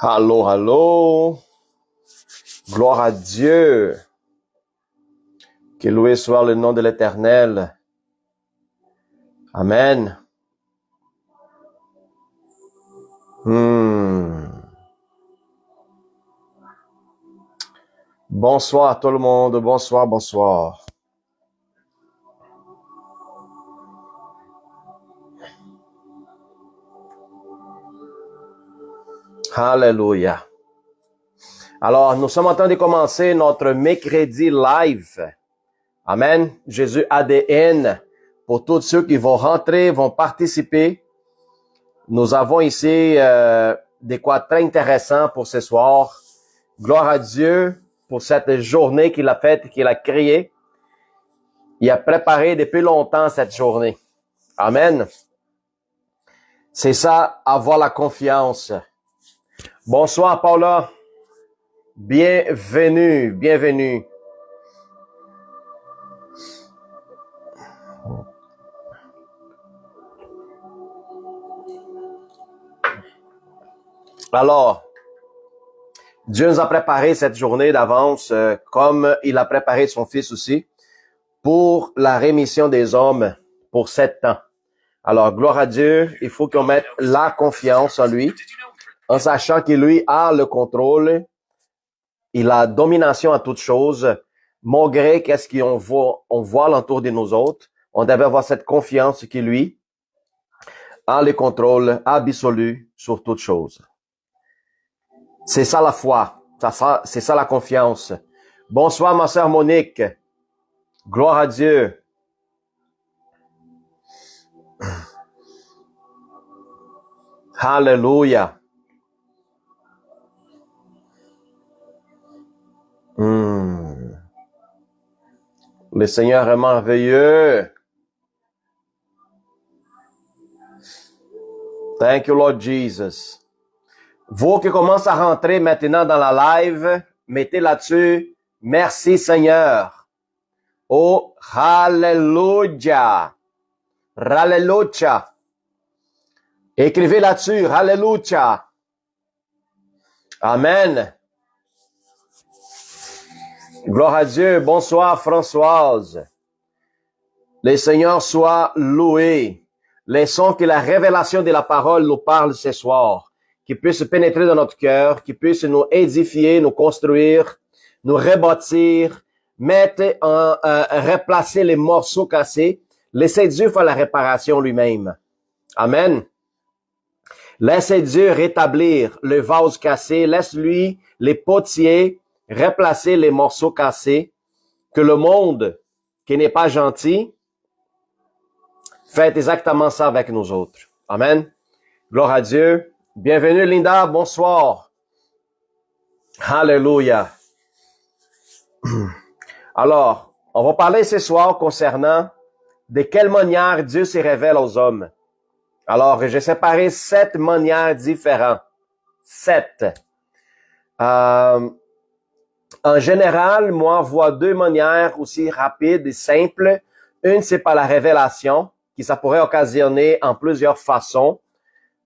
Allô, allô. Gloire à Dieu. Que loué soit le nom de l'Éternel. Amen. Bonsoir tout le monde. Bonsoir, bonsoir. Alléluia. Alors, nous sommes en train de commencer notre mercredi live. Amen. Jésus ADN. Pour tous ceux qui vont rentrer, vont participer. Nous avons ici des quoi très intéressants pour ce soir. Gloire à Dieu pour cette journée qu'il a faite, qu'il a créée. Il a préparé depuis longtemps cette journée. Amen. C'est ça, avoir la confiance. Bonsoir, Paula. Bienvenue, bienvenue. Alors, Dieu nous a préparé cette journée d'avance, comme il a préparé son Fils aussi, pour la rémission des hommes pour 7 ans. Alors, gloire à Dieu, il faut qu'on mette la confiance en lui, en sachant que lui a le contrôle, il a domination à toutes choses, malgré qu'est-ce qu'on voit l'entour de nous autres. On devait avoir cette confiance que lui a le contrôle absolu sur toutes choses. C'est ça la foi, c'est ça la confiance. Bonsoir ma sœur Monique, gloire à Dieu. Alléluia. Le Seigneur est merveilleux. Thank you, Lord Jesus. Vous qui commencez à rentrer maintenant dans la live, mettez là-dessus, merci Seigneur. Oh, Alléluia. Alléluia. Écrivez là-dessus, Alléluia. Amen. Gloire à Dieu. Bonsoir Françoise. Le Seigneur soit loué. Laissons que la révélation de la parole nous parle ce soir, qu'il puisse pénétrer dans notre cœur, qu'il puisse nous édifier, nous construire, nous rebâtir, replacer les morceaux cassés. Laissez Dieu faire la réparation lui-même. Amen. Laissez Dieu rétablir le vase cassé. Laisse-lui, les potiers, replacer les morceaux cassés. Que le monde, qui n'est pas gentil, fait exactement ça avec nous autres. Amen. Gloire à Dieu. Bienvenue Linda, bonsoir. Alléluia. Alors, on va parler ce soir concernant de quelle manière Dieu se révèle aux hommes. Alors, j'ai séparé 7 manières différentes. 7. En général, moi, je vois 2 manières aussi rapides et simples. Une, c'est par la révélation, qui ça pourrait occasionner en plusieurs façons,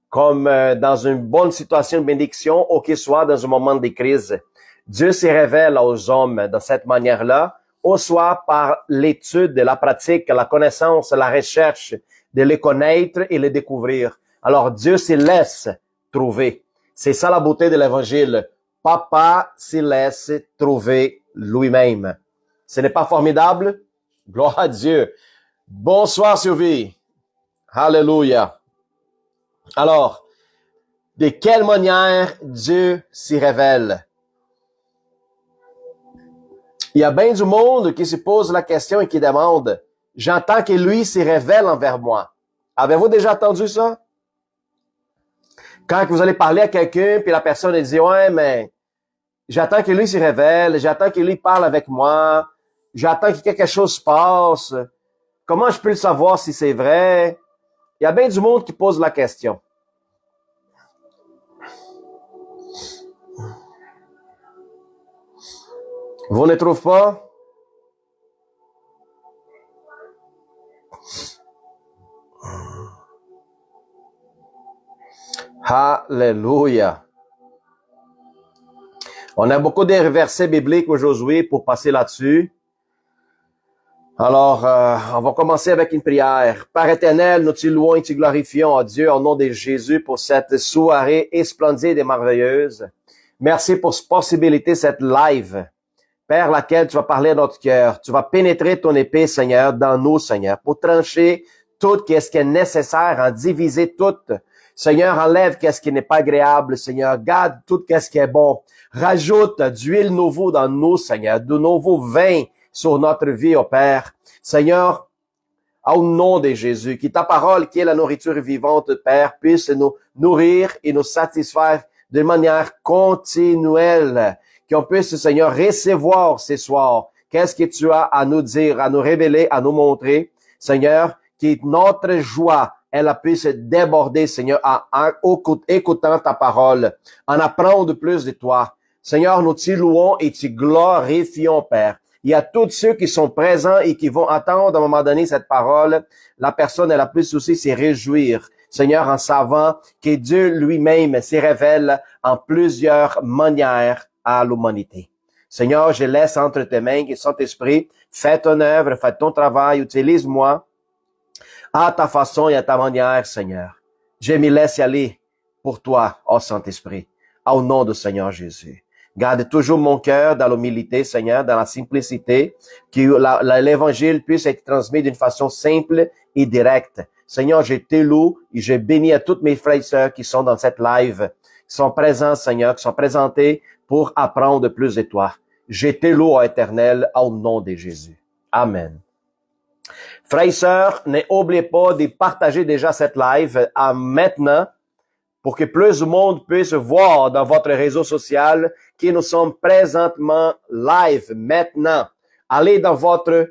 comme dans une bonne situation de bénédiction ou qu'il soit dans un moment de crise. Dieu se révèle aux hommes de cette manière-là, ou soit par l'étude, la pratique, la connaissance, la recherche, de les connaître et les découvrir. Alors Dieu se laisse trouver. C'est ça la beauté de l'Évangile. Papa se laisse trouver lui-même. Ce n'est pas formidable? Gloire à Dieu. Bonsoir Sylvie. Alléluia. Alors, de quelle manière Dieu s'y révèle? Il y a bien du monde qui se pose la question et qui demande, j'entends que lui s'y révèle envers moi. Avez-vous déjà entendu ça? Quand vous allez parler à quelqu'un, puis la personne dit, ouais, mais j'attends que lui s'y révèle, j'attends que lui parle avec moi, j'attends que quelque chose se passe. Comment je peux le savoir si c'est vrai? Il y a bien du monde qui pose la question. Vous ne trouvez pas? Alléluia. On a beaucoup de versets bibliques aujourd'hui pour passer là-dessus. Alors, on va commencer avec une prière. Père éternel, nous te louons et te glorifions à Dieu au nom de Jésus pour cette soirée splendide et merveilleuse. Merci pour cette possibilité, cette live, Père, laquelle tu vas parler à notre cœur. Tu vas pénétrer ton épée, Seigneur, dans nous, Seigneur, pour trancher tout ce qui est nécessaire, en diviser tout. Seigneur, enlève ce qui n'est pas agréable, Seigneur. Garde tout ce qui est bon. Rajoute d'huile nouveau dans nous, Seigneur, de nouveaux vins sur notre vie, oh Père. Seigneur, au nom de Jésus, que ta parole, qui est la nourriture vivante, Père, puisse nous nourrir et nous satisfaire de manière continuelle. Qu'on puisse, Seigneur, recevoir ce soir. Qu'est-ce que tu as à nous dire, à nous révéler, à nous montrer, Seigneur, que notre joie, elle puisse déborder, Seigneur, en écoutant ta parole, en apprendre plus de toi. Seigneur, nous te louons et te glorifions, Père. Il y a tous ceux qui sont présents et qui vont attendre à un moment donné cette parole. La personne, elle a plus aussi se réjouir, Seigneur, en savant que Dieu lui-même se révèle en plusieurs manières à l'humanité. Seigneur, je laisse entre tes mains, que Saint-Esprit, fais ton œuvre, fais ton travail, utilise-moi à ta façon et à ta manière, Seigneur. Je me laisse aller pour toi, ô Saint-Esprit, au nom du Seigneur Jésus. Garde toujours mon cœur dans l'humilité, Seigneur, dans la simplicité, que l'évangile puisse être transmis d'une façon simple et directe. Seigneur, je te loue et je bénis à toutes mes frères et sœurs qui sont dans cette live, qui sont présents, Seigneur, qui sont présentés pour apprendre plus de toi. Je te loue, ô Éternel, au nom de Jésus. Amen. Frères et sœurs, n'oubliez pas de partager déjà cette live à maintenant pour que plus de monde puisse voir dans votre réseau social que nous sommes présentement live maintenant. Allez dans votre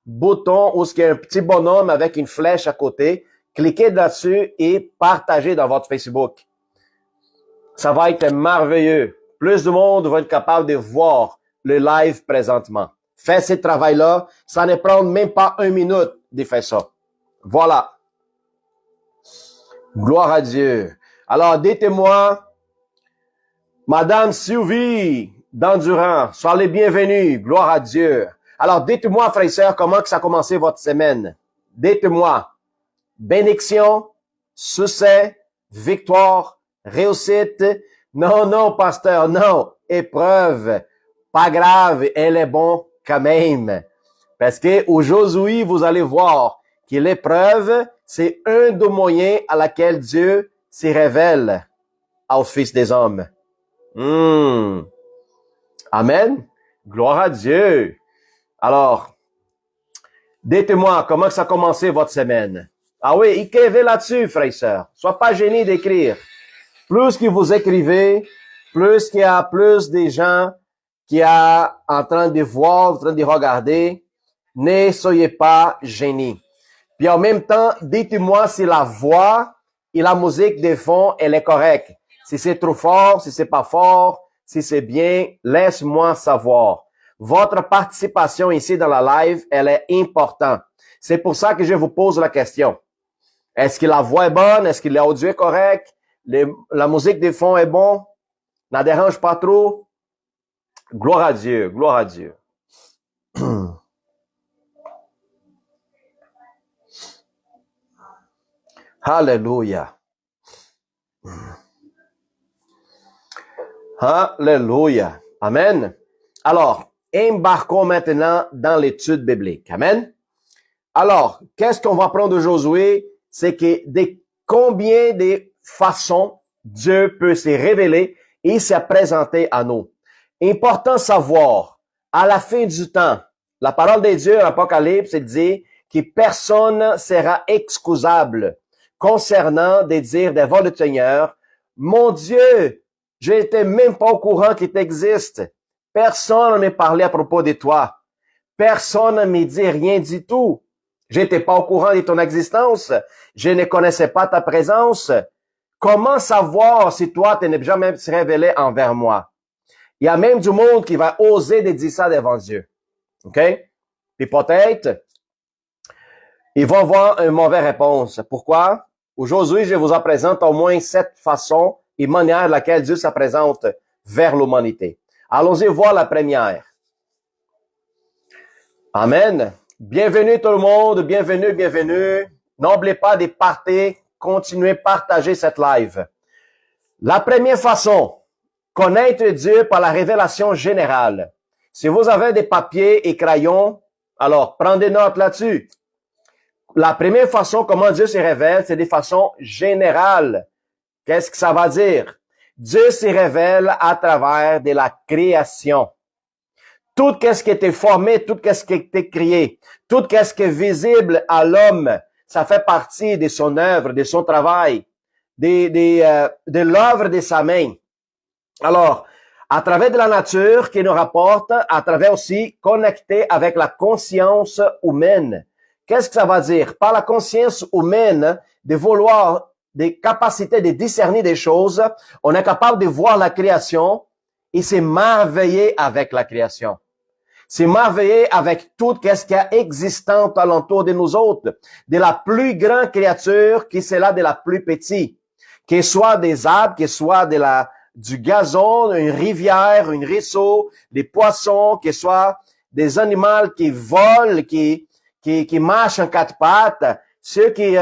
bouton où il y a un petit bonhomme avec une flèche à côté, cliquez là-dessus et partagez dans votre Facebook. Ça va être merveilleux. Plus de monde va être capable de voir le live présentement. Faites ce travail-là, ça ne prend même pas 1 minute de faire ça. Voilà. Gloire à Dieu. Alors, dites-moi, Madame Sylvie d'Endurant, soyez les bienvenus. Gloire à Dieu. Alors, dites-moi, frères et sœurs, comment que ça a commencé votre semaine? Dites-moi. Bénédiction, succès, victoire, réussite. Non, pasteur, non. Épreuve. Pas grave, elle est bon quand même. Parce que aujourd'hui, vous allez voir que l'épreuve, c'est un des moyens à laquelle Dieu se révèle au Fils des hommes. Amen. Gloire à Dieu. Alors, dites-moi, comment ça a commencé votre semaine? Ah oui, écrivez là-dessus, frères et sœurs. Sois pas gênés d'écrire. Plus que vous écrivez, plus qu'il y a plus de gens qui sont en train de voir, en train de regarder. Ne soyez pas gênés. Puis en même temps, dites-moi si la voix et la musique de fond, elle est correcte. Si c'est trop fort, si c'est pas fort, si c'est bien, laisse-moi savoir. Votre participation ici dans la live, elle est importante. C'est pour ça que je vous pose la question. Est-ce que la voix est bonne? Est-ce que l'audio est correct? La musique de fond est bon? Ne dérange pas trop? Gloire à Dieu, gloire à Dieu. Alléluia. Alléluia. Amen. Alors, embarquons maintenant dans l'étude biblique. Amen. Alors, qu'est-ce qu'on va apprendre aujourd'hui? C'est que de combien de façons Dieu peut se révéler et se présenter à nous. Important savoir, à la fin du temps, la parole de Dieu, l'Apocalypse, dit que personne sera excusable concernant des dires devant le Seigneur. Mon Dieu, je n'étais même pas au courant qu'il t'existe. Personne ne m'a parlé à propos de toi. Personne ne me dit rien du tout. Je n'étais pas au courant de ton existence. Je ne connaissais pas ta présence. Comment savoir si toi, tu n'es jamais révélé envers moi? Il y a même du monde qui va oser de dire ça devant Dieu. OK? Puis peut-être, ils vont avoir une mauvaise réponse. Pourquoi? Aujourd'hui, je vous en présente au moins 7 façons et manières laquelle Dieu se présente vers l'humanité. Allons-y voir la première. Amen. Bienvenue tout le monde, bienvenue, bienvenue. N'oubliez pas de partager, continuez à partager cette live. La première façon, connaître Dieu par la révélation générale. Si vous avez des papiers et crayons, alors prenez note là-dessus. La première façon comment Dieu se révèle, c'est de façon générale. Qu'est-ce que ça va dire? Dieu se révèle à travers de la création. Tout ce qui était formé, tout ce qui était créé, tout ce qui est visible à l'homme, ça fait partie de son œuvre, de son travail, de l'œuvre de sa main. Alors, à travers de la nature qui nous rapporte, à travers aussi connecté avec la conscience humaine. Qu'est-ce que ça va dire? Par la conscience humaine, de vouloir, des capacités de discerner des choses, on est capable de voir la création et s'émerveiller avec la création. S'émerveiller avec tout ce qui est existant alentour de nous autres, de la plus grande créature qui c'est là de la plus petite, qu'il soit des arbres, qu'il soit du gazon, une rivière, un ruisseau, des poissons, qu'il soit des animaux qui volent, qui marchent en quatre pattes, ceux qui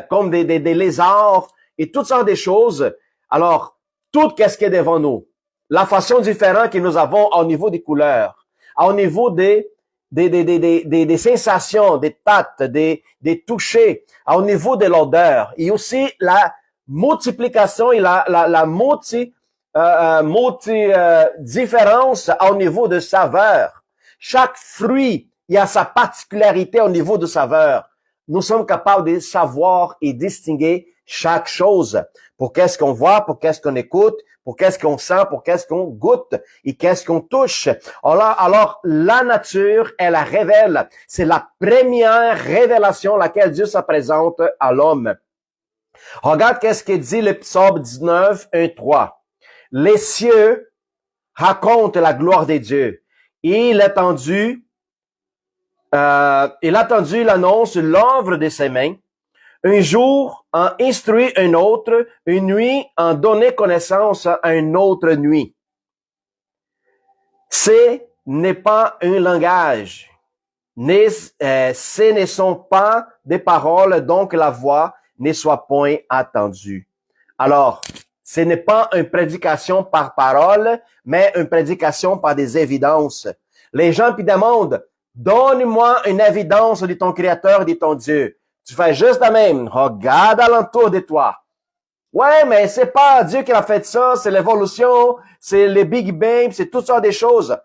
comme des lézards et toutes sortes de choses. Alors, tout ce qui est devant nous, la façon différente que nous avons au niveau des couleurs, au niveau des sensations, des tates, des touchés, au niveau de l'odeur, et aussi la multiplication et la différence au niveau de saveur. Chaque fruit, il y a sa particularité au niveau de saveur. Nous sommes capables de savoir et distinguer chaque chose. Pour qu'est-ce qu'on voit, pour qu'est-ce qu'on écoute, pour qu'est-ce qu'on sent, pour qu'est-ce qu'on goûte et qu'est-ce qu'on touche. Alors, la nature, elle la révèle. C'est la première révélation laquelle Dieu se présente à l'homme. Regarde qu'est-ce que dit le psaume 19, 1, 3. Les cieux racontent la gloire de Dieu. Il a entendu l'annonce, l'œuvre de ses mains. Un jour en instruit un autre, une nuit en donner connaissance à une autre nuit. Ce n'est pas un langage, ce ne sont pas des paroles, donc la voix ne soit point entendue. Alors, ce n'est pas une prédication par parole, mais une prédication par des évidences. Les gens qui demandent, donne-moi une évidence de ton Créateur, de ton Dieu. Tu fais juste la même. Regarde alentour de toi. Ouais, mais c'est pas Dieu qui a fait ça, c'est l'évolution, c'est le Big Bang, c'est toutes sortes de choses.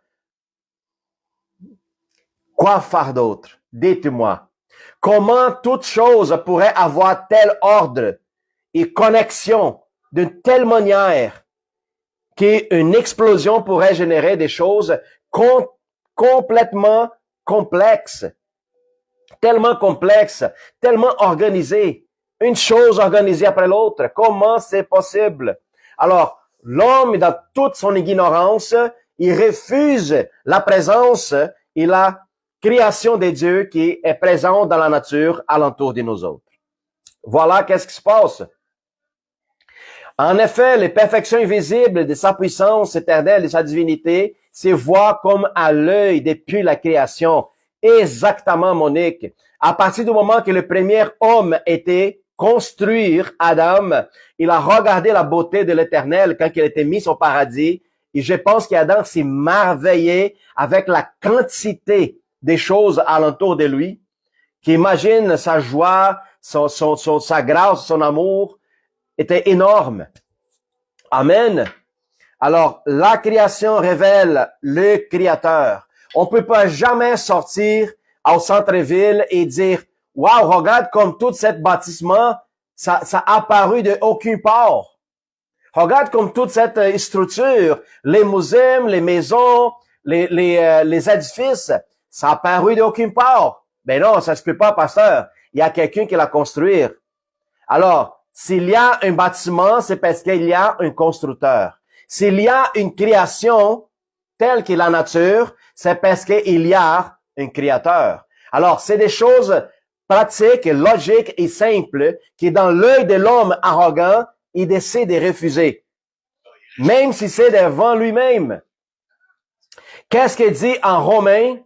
Quoi faire d'autre? Dites-moi. Comment toute chose pourrait avoir tel ordre et connexion d'une telle manière qu'une explosion pourrait générer des choses complètement complexes, tellement complexes, tellement organisées, une chose organisée après l'autre. Comment c'est possible? Alors, l'homme, dans toute son ignorance, il refuse la présence et la création de Dieu qui est présente dans la nature alentour de nous autres. Voilà qu'est-ce qui se passe. En effet, les perfections invisibles de sa puissance éternelle et sa divinité se voient comme à l'œil depuis la création. Exactement, Monique. À partir du moment que le premier homme était construit, Adam, il a regardé la beauté de l'Éternel quand il était mis au paradis. Et je pense qu'Adam s'est merveillé avec la quantité des choses alentour de lui, qui imagine sa joie, sa grâce, son amour, était énorme. Amen. Alors, la création révèle le Créateur. On peut pas jamais sortir au centre-ville et dire, waouh, regarde comme tout ce bâtiment, ça a apparu de aucun part. Regarde comme toute cette structure, les musées, les maisons, les édifices, ça a apparu de aucune part. Ben non, ça se peut pas, pasteur. Il y a quelqu'un qui l'a construit. Alors, s'il y a un bâtiment, c'est parce qu'il y a un constructeur. S'il y a une création telle que la nature, c'est parce qu'il y a un créateur. Alors, c'est des choses pratiques, logiques et simples qui, dans l'œil de l'homme arrogant, il décide de refuser. même si c'est devant lui-même. Qu'est-ce qu'il dit en Romains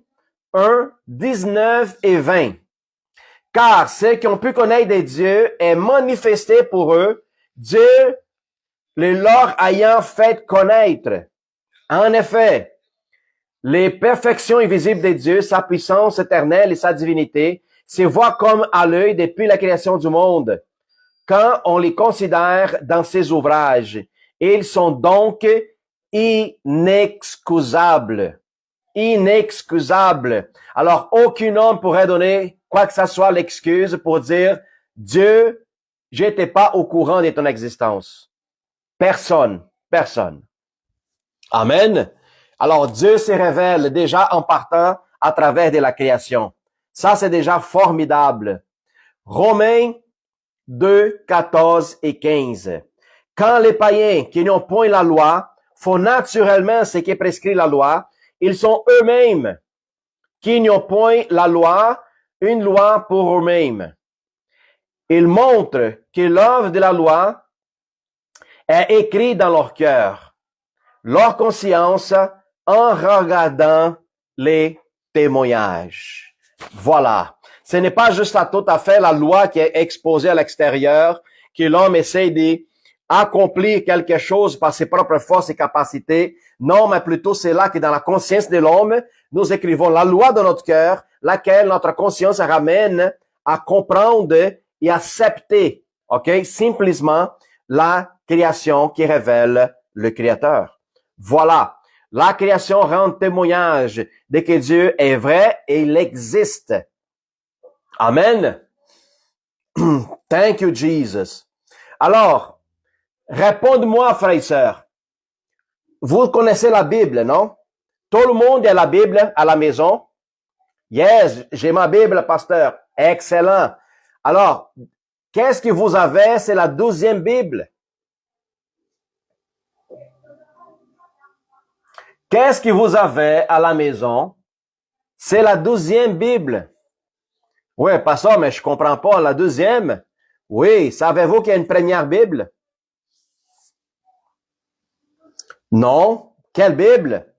1, 19 et 20? Car ceux qui ont pu connaître des dieux est manifesté pour eux, Dieu les leur ayant fait connaître. En effet, les perfections invisibles de Dieu, sa puissance éternelle et sa divinité, se voient comme à l'œil depuis la création du monde, quand on les considère dans ses ouvrages. Ils sont donc inexcusables. Inexcusables. Alors, aucun homme pourrait donner quoi que ce soit l'excuse pour dire, Dieu, j'étais pas au courant de ton existence. Personne. Amen. Alors, Dieu se révèle déjà en partant à travers de la création. Ça, c'est déjà formidable. Romains 2, 14 et 15. Quand les païens qui n'ont point la loi font naturellement ce qui prescrit la loi, ils sont eux-mêmes qui n'ont point la loi, une loi pour eux-mêmes. Ils montrent que l'œuvre de la loi est écrite dans leur cœur, leur conscience, en regardant les témoignages. Voilà. Ce n'est pas juste tout à fait la loi qui est exposée à l'extérieur, que l'homme essaie d'accomplir quelque chose par ses propres forces et capacités. Non, mais plutôt c'est là que dans la conscience de l'homme, nous écrivons la loi de notre cœur, laquelle notre conscience ramène à comprendre et accepter, simplement la création qui révèle le Créateur. Voilà. La création rend témoignage de que Dieu est vrai et il existe. Amen. Thank you, Jesus. Alors, répondez-moi, frères et sœurs. Vous connaissez la Bible, non? Tout le monde a la Bible à la maison? Yes, j'ai ma Bible, pasteur. Excellent. Alors, qu'est-ce que vous avez? C'est la 12e Bible. Qu'est-ce que vous avez à la maison? C'est la 12e Bible. Oui, pasteur, mais je comprends pas. La 12e? Oui, savez-vous qu'il y a une première Bible? Non. Quelle Bible?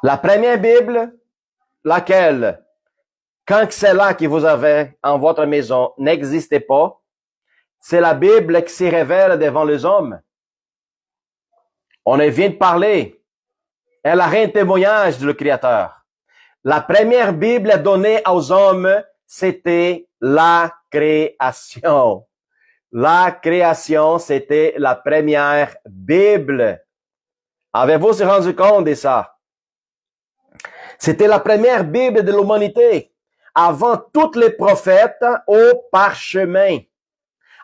La première Bible, laquelle, quand celle-là que vous avez en votre maison n'existait pas, c'est la Bible qui se révèle devant les hommes. On vient de parler. Elle a un témoignage du Créateur. La première Bible donnée aux hommes, c'était la création. La création, c'était la première Bible. Avez-vous se rendu compte de ça? C'était la première Bible de l'humanité. Avant tous les prophètes au parchemin.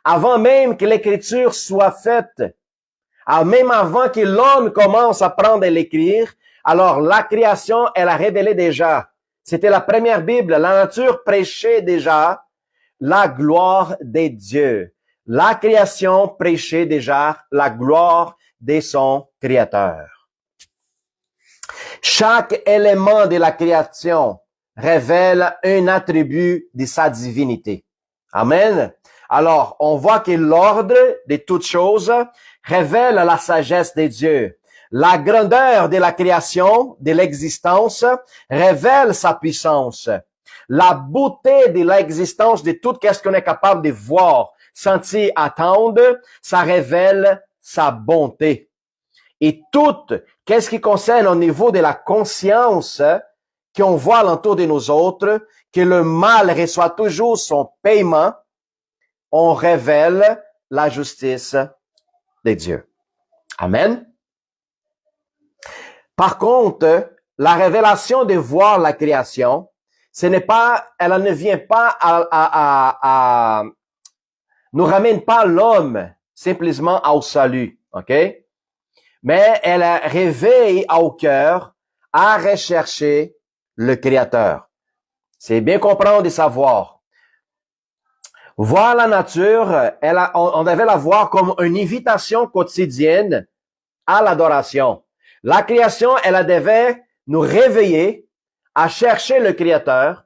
Avant même que l'écriture soit faite. Même avant que l'homme commence à prendre et l'écrire, alors la création, elle a révélé déjà. C'était la première Bible. La nature prêchait déjà la gloire des dieux. La création prêchait déjà la gloire de son Créateur. Chaque élément de la création révèle un attribut de sa divinité. Amen. Alors, on voit que l'ordre de toutes choses révèle la sagesse de Dieu. La grandeur de la création, de l'existence, révèle sa puissance. La beauté de l'existence de tout ce qu'on est capable de voir, sentir, attendre, ça révèle sa bonté. Et tout, qu'est-ce qui concerne au niveau de la conscience qu'on voit alentour de nous autres, que le mal reçoit toujours son paiement, on révèle la justice de Dieu. Amen. Par contre, la révélation de voir la création, elle ne vient pas nous ramène pas l'homme simplement au salut, ok? Mais elle réveille au cœur à rechercher le Créateur. C'est bien comprendre et savoir. Voir la nature, on devait la voir comme une invitation quotidienne à l'adoration. La création, elle devait nous réveiller à chercher le Créateur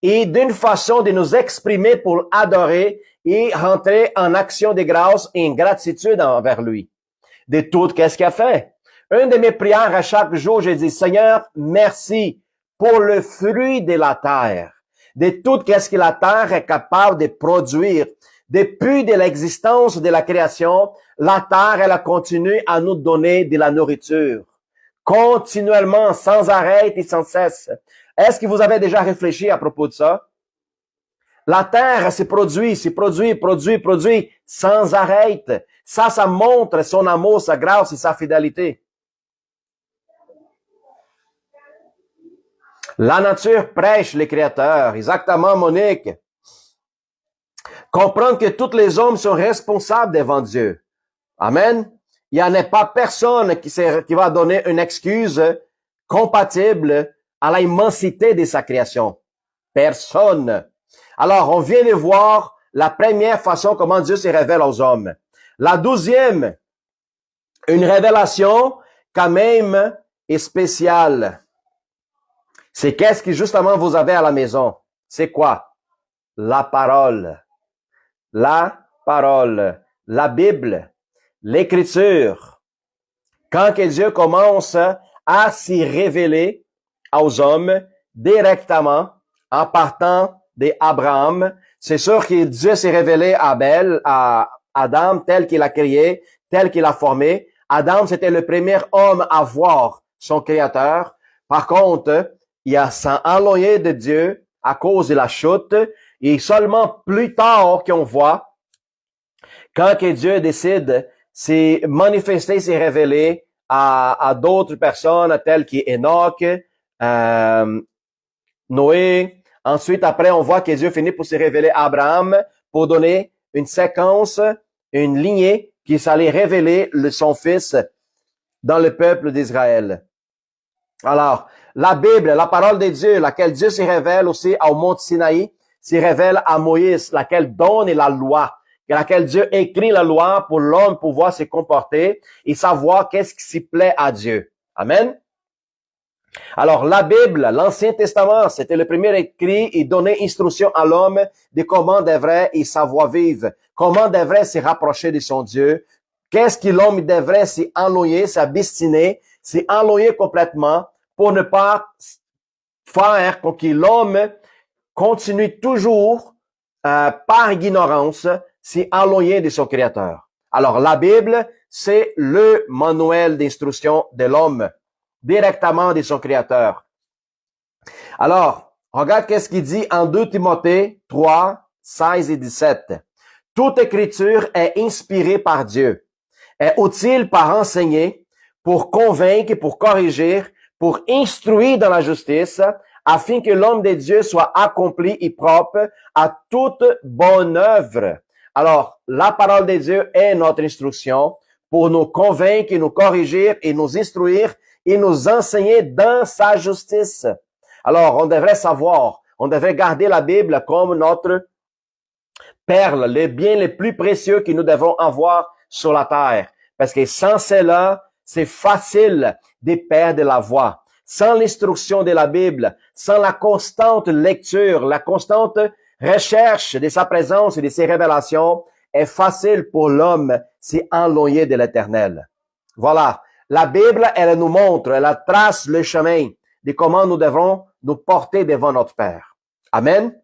et d'une façon de nous exprimer pour adorer et rentrer en action de grâce et en gratitude envers lui. De tout, qu'est-ce qu'il a fait? Une de mes prières à chaque jour, je dis, Seigneur, merci pour le fruit de la terre. De tout, qu'est-ce que la terre est capable de produire. Depuis de l'existence de la création, la terre, elle a continué à nous donner de la nourriture. Continuellement, sans arrêt et sans cesse. Est-ce que vous avez déjà réfléchi à propos de ça? La terre se produit sans arrêt. Ça montre son amour, sa grâce et sa fidélité. La nature prêche les créateurs. Exactement, Monique. Comprendre que tous les hommes sont responsables devant Dieu. Amen. Il n'y en a pas personne qui va donner une excuse compatible à l'immensité de sa création. Personne. Alors, on vient de voir la première façon comment Dieu se révèle aux hommes. La deuxième, une révélation quand même est spéciale. C'est qu'est-ce que justement vous avez à la maison? C'est quoi? La parole. La parole. La Bible. L'Écriture. Quand que Dieu commence à s'y révéler aux hommes directement en partant d'Abraham, c'est sûr que Dieu s'est révélé à Adam tel qu'il a créé, tel qu'il a formé. Adam, c'était le premier homme à voir son Créateur. Par contre, il a s'en éloigné de Dieu à cause de la chute. Et seulement plus tard qu'on voit, quand que Dieu décide s'est manifesté, s'est révélé à d'autres personnes telles qu'Enoch, Noé. Ensuite, après, on voit que Dieu finit pour se révéler à Abraham pour donner une séquence, une lignée qui s'allait révéler son fils dans le peuple d'Israël. Alors, la Bible, la parole de Dieu, laquelle Dieu se révèle aussi au mont Sinaï, se révèle à Moïse, laquelle donne la loi, laquelle Dieu écrit la loi pour l'homme pouvoir se comporter et savoir qu'est-ce qui s'y plaît à Dieu. Amen. Alors, la Bible, l'Ancien Testament, c'était le premier écrit et donnait instruction à l'homme de comment devrait il savoir vivre, comment devrait se rapprocher de son Dieu, qu'est-ce que l'homme devrait s'y enloyer, s'abstiner, s'y enloyer complètement pour ne pas faire que l'homme continue toujours, par ignorance, s'y enloyer de son Créateur. Alors, la Bible, c'est le manuel d'instruction de l'homme, directement de son Créateur. Alors, regarde qu'est-ce qu'il dit en 2 Timothée 3, 16 et 17. Toute écriture est inspirée par Dieu, est utile par enseigner, pour convaincre, pour corriger, pour instruire dans la justice, afin que l'homme de Dieu soit accompli et propre à toute bonne œuvre. Alors, la parole de Dieu est notre instruction pour nous convaincre, nous corriger et nous instruire et nous enseigner dans sa justice. Alors, on devrait savoir, on devrait garder la Bible comme notre perle, le bien le plus précieux que nous devons avoir sur la terre. Parce que sans cela, c'est facile de perdre la voie. Sans l'instruction de la Bible, sans la constante lecture, la constante recherche de sa présence et de ses révélations, est facile pour l'homme s'y enloigner de l'Éternel. Voilà. La Bible, elle nous montre, elle trace le chemin de comment nous devrons nous porter devant notre Père. Amen.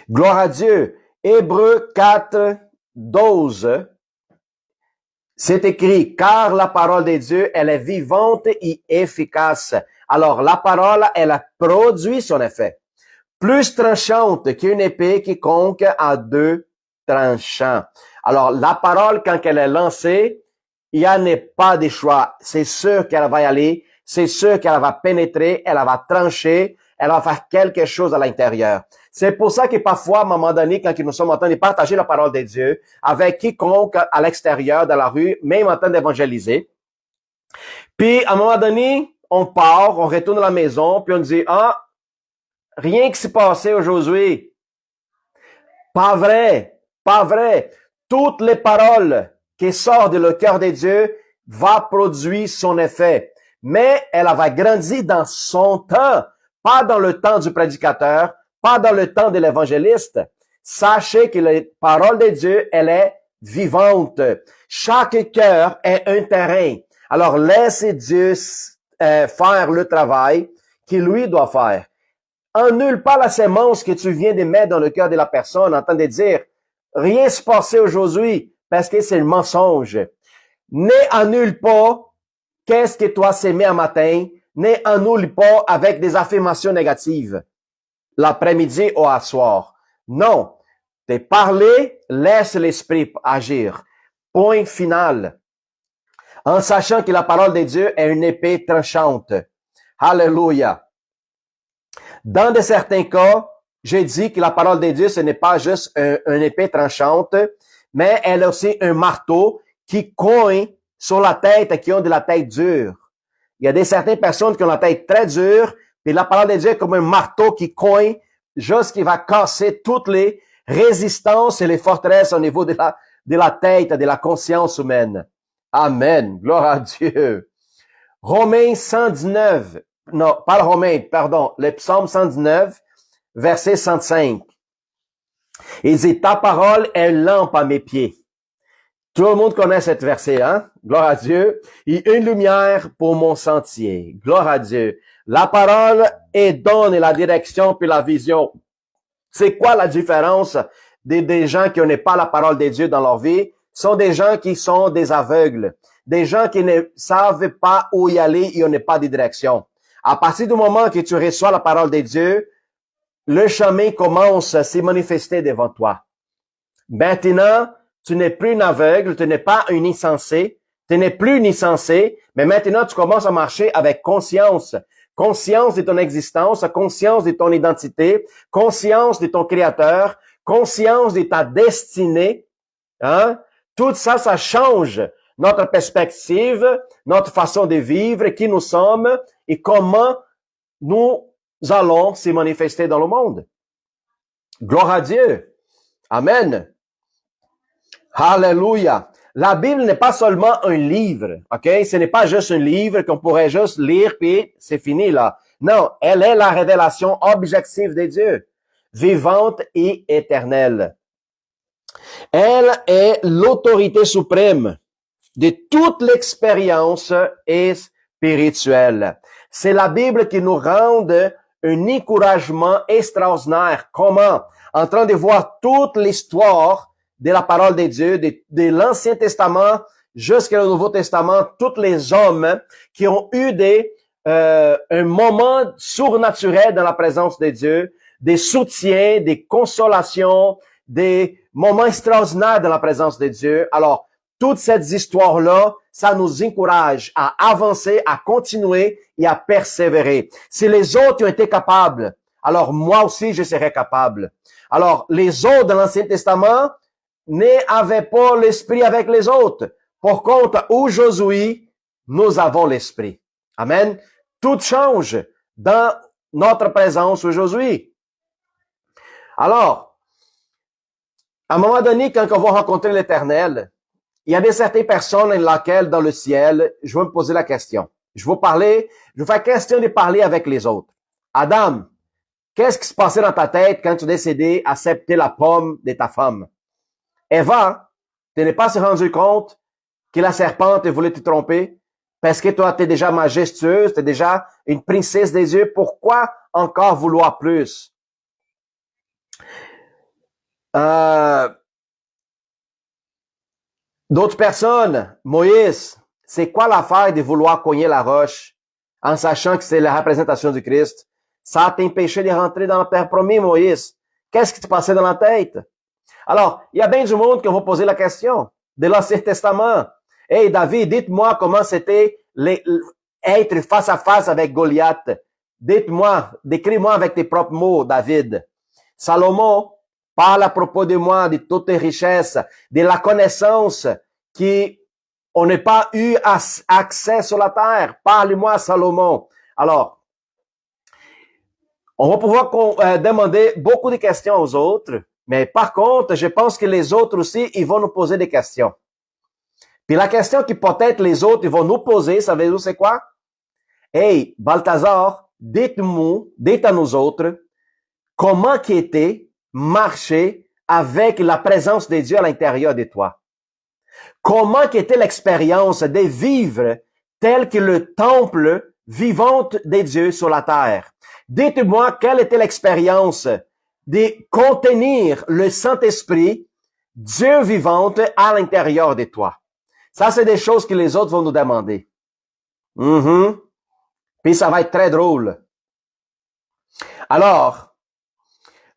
Gloire à Dieu. Hébreux 4, 12. C'est écrit, car la parole de Dieu, elle est vivante et efficace. Alors, la parole, elle a produit son effet. Plus tranchante qu'une épée quiconque à 2 tranchants. Alors, la parole, quand elle est lancée, il n'y en a pas de choix. C'est sûr qu'elle va y aller. C'est sûr qu'elle va pénétrer, elle va trancher, elle va faire quelque chose à l'intérieur. C'est pour ça que parfois, à un moment donné, quand nous sommes en train de partager la parole de Dieu avec quiconque à l'extérieur, dans la rue, même en train d'évangéliser, puis à un moment donné, on part, on retourne à la maison, puis on dit, ah, rien qui s'est passé aujourd'hui. Pas vrai, pas vrai. Toutes les paroles qui sortent de le cœur de Dieu vont produire son effet. Mais elle va grandir dans son temps, pas dans le temps du prédicateur, pas dans le temps de l'évangéliste. Sachez que la parole de Dieu, elle est vivante. Chaque cœur est un terrain. Alors, laissez Dieu faire le travail qu'il lui doit faire. Annule pas la sémence que tu viens de mettre dans le cœur de la personne en train de dire, rien se passait aujourd'hui parce que c'est le mensonge. Ne annule pas qu'est-ce que toi s'aimé un matin, ne annule pas avec des affirmations négatives l'après-midi ou à soir. Non. T'es parlé, laisse l'esprit agir. Point final. En sachant que la parole de Dieu est une épée tranchante. Alléluia. Dans de certains cas, j'ai dit que la parole de Dieu, ce n'est pas juste une épée tranchante, mais elle est aussi un marteau qui cogne sur la tête, qui ont de la tête dure. Il y a certaines personnes qui ont la tête très dure, et la parole de Dieu est comme un marteau qui cogne, juste qui va casser toutes les résistances et les forteresses au niveau de la tête, de la conscience humaine. Amen. Gloire à Dieu. Romains 119, non, pas le Romains, pardon, le psaume 119, verset 105. Il dit, ta parole est une lampe à mes pieds. Tout le monde connaît cette verset, hein? Gloire à Dieu. Et une lumière pour mon sentier. Gloire à Dieu. La parole donne la direction puis la vision. C'est quoi la différence des gens qui n'ont pas la parole de Dieu dans leur vie? Ce sont des gens qui sont des aveugles. Des gens qui ne savent pas où y aller et n'ont pas de direction. À partir du moment que tu reçois la parole de Dieu, le chemin commence à se manifester devant toi. Maintenant, tu n'es plus un aveugle, tu n'es pas un insensé, tu n'es plus un insensé, mais maintenant tu commences à marcher avec conscience. Conscience de ton existence, conscience de ton identité, conscience de ton créateur, conscience de ta destinée. Hein? Tout ça, ça change notre perspective, notre façon de vivre, qui nous sommes et comment nous allons se manifester dans le monde. Gloire à Dieu. Amen. Alléluia. La Bible n'est pas seulement un livre, ok? Ce n'est pas juste un livre qu'on pourrait juste lire puis c'est fini là. Non, elle est la révélation objective de Dieu, vivante et éternelle. Elle est l'autorité suprême de toute l'expérience spirituelle. C'est la Bible qui nous rend un encouragement extraordinaire. Comment? En train de voir toute l'histoire de la parole de Dieu, de l'Ancien Testament jusqu'au Nouveau Testament, tous les hommes qui ont eu un moment surnaturel dans la présence de Dieu, des soutiens, des consolations, des moments extraordinaires dans la présence de Dieu. Alors, toutes ces histoires-là, ça nous encourage à avancer, à continuer et à persévérer. Si les autres ont été capables, alors moi aussi, je serai capable. Alors, les autres dans l'Ancien Testament n'avaient pas l'esprit avec les autres. Par contre, aujourd'hui, nous avons l'esprit. Amen. Tout change dans notre présence aujourd'hui. Alors, à un moment donné, quand on va rencontrer l'Éternel, il y a certaines personnes dans le ciel, je vais me poser la question. Je vais faire question de parler avec les autres. Adam, qu'est-ce qui se passait dans ta tête quand tu as décidé d'accepter la pomme de ta femme? Eva, tu n'es pas rendu compte que la serpente voulait te tromper? Parce que toi, tu es déjà majestueuse, tu es déjà une princesse des yeux. Pourquoi encore vouloir plus? D'autres personnes, Moïse, c'est quoi l'affaire de vouloir cogner la roche en sachant que c'est la représentation du Christ? Ça t'empêchait de rentrer dans la terre promise, Moïse. Qu'est-ce qui te passait dans la tête? Alors, il y a bien du monde qui va poser la question de l'Ancien Testament. Hey, David, dites-moi comment c'était être face à face avec Goliath. Dites-moi, décris-moi avec tes propres mots, David. Salomon parle à propos de moi, de toutes tes richesses, de la connaissance qui on n'a pas eu accès sur la terre. Parle-moi, Salomon. Alors, on va pouvoir demander beaucoup de questions aux autres, mais par contre, je pense que les autres aussi, ils vont nous poser des questions. Puis la question qui peut-être les autres, ils vont nous poser, savez-vous c'est quoi? Hey, Balthazar, dites à nous autres, comment qui était marcher avec la présence de Dieu à l'intérieur de toi? Comment était l'expérience de vivre tel que le temple vivant de Dieu sur la terre? Dites-moi quelle était l'expérience de contenir le Saint-Esprit, Dieu vivant à l'intérieur de toi. Ça, c'est des choses que les autres vont nous demander. Puis ça va être très drôle. Alors,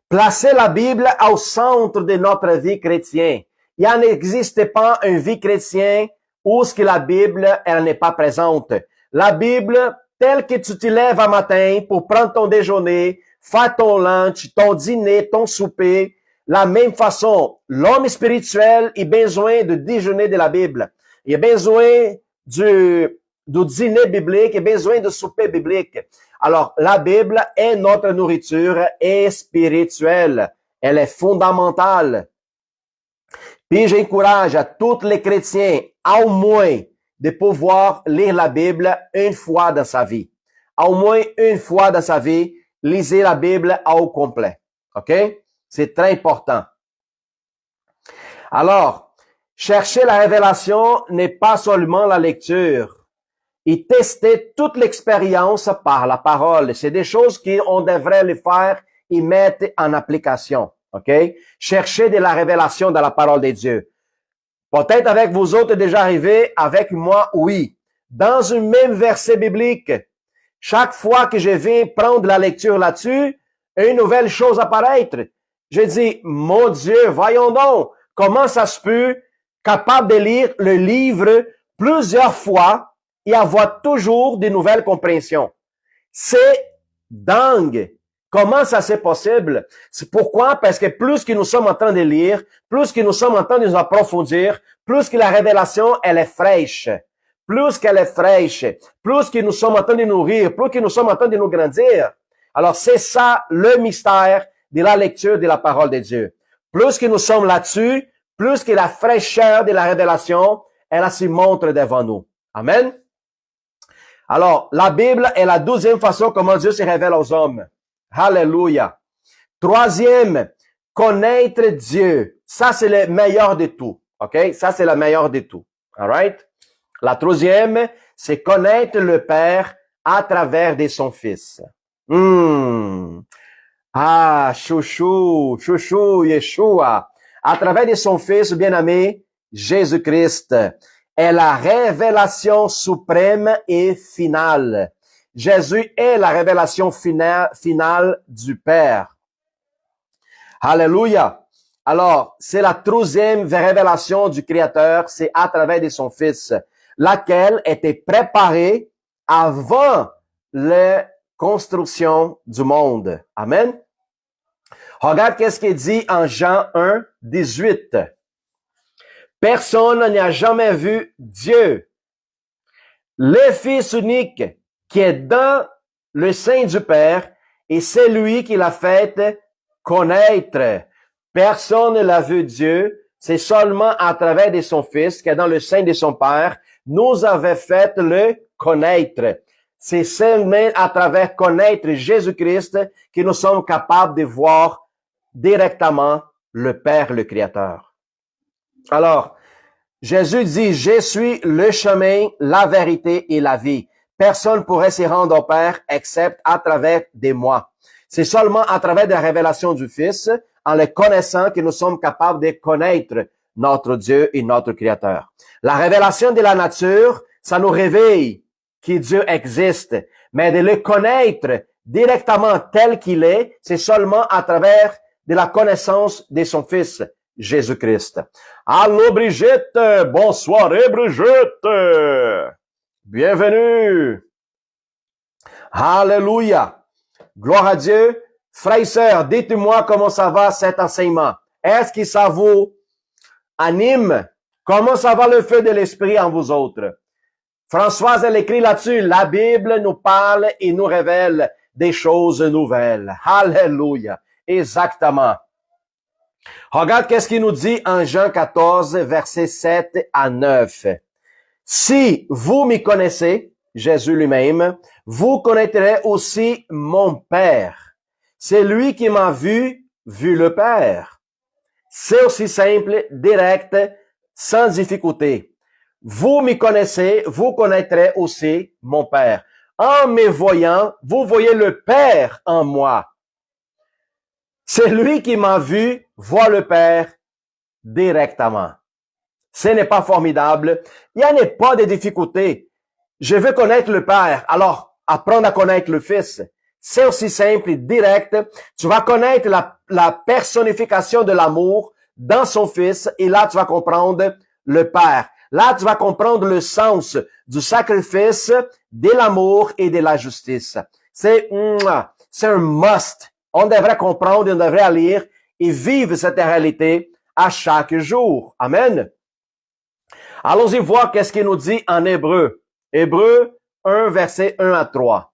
placez la Bible au centre de notre vie chrétienne. Il n'existe pas une vie chrétienne où ce que la Bible, elle n'est pas présente. La Bible, telle que tu te lèves un matin pour prendre ton déjeuner, faire ton lunch, ton dîner, ton souper, la même façon, l'homme spirituel a besoin de déjeuner de la Bible. Il a besoin du dîner biblique, il a besoin de souper biblique. Alors, la Bible est notre nourriture et spirituelle. Elle est fondamentale. Puis j'encourage à tous les chrétiens, au moins, de pouvoir lire la Bible une fois dans sa vie. Au moins une fois dans sa vie, lisez la Bible au complet. OK? C'est très important. Alors, chercher la révélation n'est pas seulement la lecture. Et tester toute l'expérience par la parole. C'est des choses qu'on devrait les faire et mettre en application. OK? Chercher de la révélation dans la parole de Dieu. Peut-être avec vous autres déjà arrivé, avec moi, oui. Dans un même verset biblique, chaque fois que je viens prendre la lecture là-dessus, une nouvelle chose apparaître. Je dis, mon Dieu, voyons donc, comment ça se peut, capable de lire le livre plusieurs fois et avoir toujours de nouvelles compréhensions. C'est dingue. Comment ça c'est possible? C'est pourquoi? Parce que plus que nous sommes en train de lire, plus que nous sommes en train de nous approfondir, plus que la révélation, elle est fraîche. Plus qu'elle est fraîche, plus que nous sommes en train de nourrir, plus que nous sommes en train de nous grandir. Alors, c'est ça le mystère de la lecture de la parole de Dieu. Plus que nous sommes là-dessus, plus que la fraîcheur de la révélation, elle se montre devant nous. Amen. Alors, la Bible est la 12e façon comment Dieu se révèle aux hommes. Alléluia. 3e, connaître Dieu. Ça, c'est le meilleur de tout. OK? Ça, c'est le meilleur de tout. All right? La 3e, c'est connaître le Père à travers de son Fils. Ah, chouchou, Yeshua. À travers de son Fils bien-aimé, Jésus-Christ, est la révélation suprême et finale. Jésus est la révélation finale du Père. Alléluia. Alors, c'est la 3e révélation du Créateur, c'est à travers de son Fils, laquelle était préparée avant la construction du monde. Amen. Regarde qu'est-ce qu'il dit en Jean 1, 18. Personne n'a jamais vu Dieu. Le Fils unique qui est dans le sein du Père, et c'est lui qui l'a fait connaître. Personne ne l'a vu Dieu, c'est seulement à travers de son Fils qui est dans le sein de son Père, nous avait fait le connaître. C'est seulement à travers connaître Jésus-Christ que nous sommes capables de voir directement le Père, le Créateur. Alors, Jésus dit, je suis le chemin, la vérité et la vie. Personne ne pourrait s'y rendre au Père excepte à travers de moi. C'est seulement à travers de la révélation du Fils, en le connaissant, que nous sommes capables de connaître notre Dieu et notre Créateur. La révélation de la nature, ça nous réveille que Dieu existe. Mais de le connaître directement tel qu'il est, c'est seulement à travers de la connaissance de son Fils, Jésus-Christ. Allô Brigitte, bonsoir Brigitte, bienvenue. Alléluia, gloire à Dieu. Frères et sœurs, dites-moi comment ça va cet enseignement. Est-ce que ça vous anime? Comment ça va le feu de l'esprit en vous autres? Françoise, elle écrit là-dessus, la Bible nous parle et nous révèle des choses nouvelles. Alléluia, exactement. Regarde qu'est-ce qu'il nous dit en Jean 14, versets 7 à 9. Si vous m'y connaissez, Jésus lui-même, vous connaîtrez aussi mon Père. C'est lui qui m'a vu le Père. C'est aussi simple, direct, sans difficulté. Vous me connaissez, vous connaîtrez aussi mon Père. En me voyant, vous voyez le Père en moi. C'est lui qui m'a vu, voit le Père directement. Ce n'est pas formidable. Il n'y a pas de difficulté. Je veux connaître le Père. Alors, apprendre à connaître le Fils. C'est aussi simple et direct. Tu vas connaître la personnification de l'amour dans son Fils et là, tu vas comprendre le Père. Là, tu vas comprendre le sens du sacrifice, de l'amour et de la justice. C'est un must. On devrait comprendre, on devrait lire et vivre cette réalité à chaque jour. Amen. Allons-y voir qu'est-ce qu'il nous dit en Hébreu. Hébreu 1, verset 1 à 3.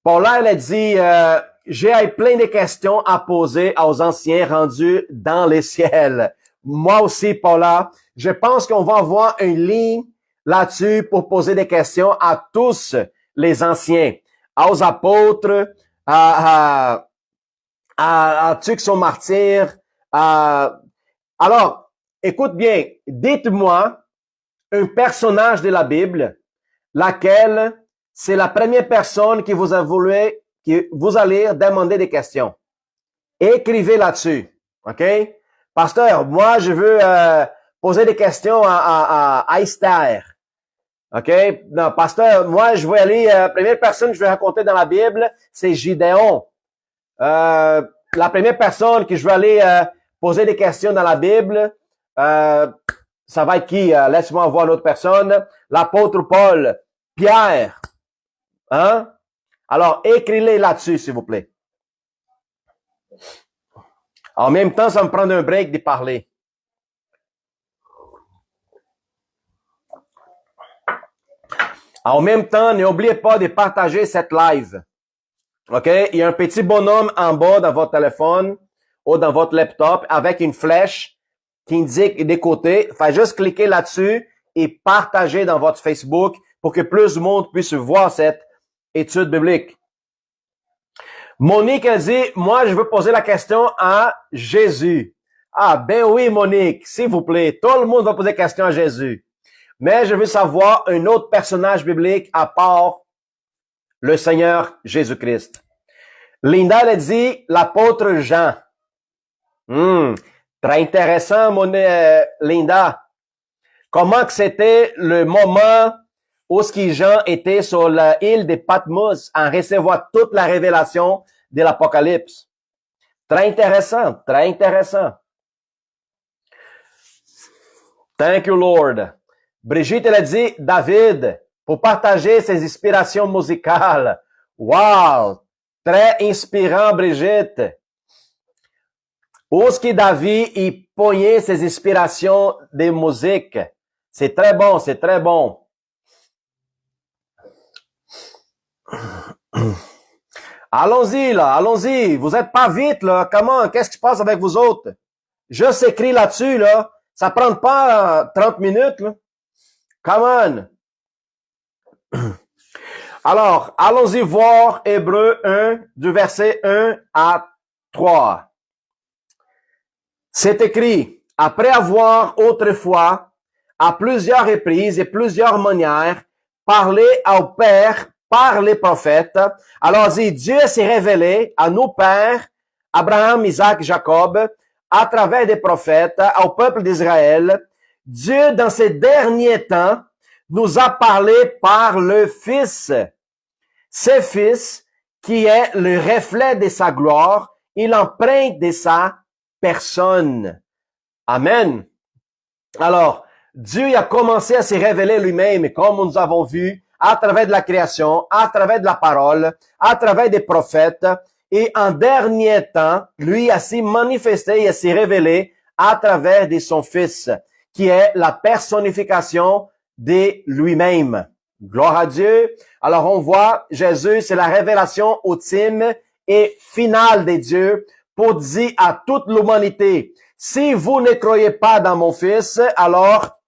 Paul, elle a dit, j'ai plein de questions à poser aux anciens rendus dans les ciels. Moi aussi, Paula, je pense qu'on va avoir une ligne là-dessus pour poser des questions à tous les anciens, aux apôtres, à ceux qui sont martyrs. Alors, écoute bien, dites-moi un personnage de la Bible, laquelle c'est la première personne qui vous allez demander des questions. Écrivez là-dessus, ok? Pasteur, moi je veux poser des questions à Esther. OK? Non, pasteur, moi, je vais aller, première personne que je vais raconter dans la Bible, c'est Gideon. La première personne que je vais aller poser des questions dans la Bible, ça va être qui? Laisse-moi voir l'autre personne. L'apôtre Paul, Pierre. Hein? Alors, écris-les là-dessus, s'il vous plaît. En même temps, ça me prend un break de parler. En même temps, n'oubliez pas de partager cette live. OK? Il y a un petit bonhomme en bas dans votre téléphone ou dans votre laptop avec une flèche qui indique des côtés. Faites juste cliquer là-dessus et partager dans votre Facebook pour que plus de monde puisse voir cette étude biblique. Monique a dit, moi, je veux poser la question à Jésus. Ah, ben oui, Monique, s'il vous plaît. Tout le monde va poser la question à Jésus. Mais je veux savoir un autre personnage biblique à part le Seigneur Jésus-Christ. Linda a dit l'apôtre Jean. Très intéressant, Linda. Comment que c'était le moment où Jean était sur l'île de Patmos en recevant toute la révélation de l'Apocalypse. Très intéressant, très intéressant. Thank you, Lord. Brigitte, elle a dit David pour partager ses inspirations musicales. Wow! Très inspirant, Brigitte. Où est-ce que David y pognait ses inspirations de musique? C'est très bon, c'est très bon. Allons-y, là, allons-y. Vous êtes pas vite, là. Comment? Qu'est-ce qui se passe avec vous autres? Juste écrit là-dessus, là. Ça prend pas 30 minutes, là. Come on. Alors, allons-y voir Hébreu 1, du verset 1 à 3. C'est écrit, après avoir autrefois, à plusieurs reprises et plusieurs manières, parlé au Père par les prophètes. Alors, Dieu s'est révélé à nos pères, Abraham, Isaac, Jacob, à travers des prophètes, au peuple d'Israël. Dieu, dans ces derniers temps, nous a parlé par le Fils. Ce Fils, qui est le reflet de sa gloire et l'empreinte de sa personne. Amen. Alors, Dieu a commencé à se révéler lui-même, comme nous avons vu, à travers de la création, à travers de la parole, à travers des prophètes, et en dernier temps, lui a s'y manifesté et a s'y révélé à travers de son Fils, qui est la personnification de lui-même. Gloire à Dieu. Alors on voit, Jésus, c'est la révélation ultime et finale de Dieu pour dire à toute l'humanité, si vous ne croyez pas dans mon Fils, alors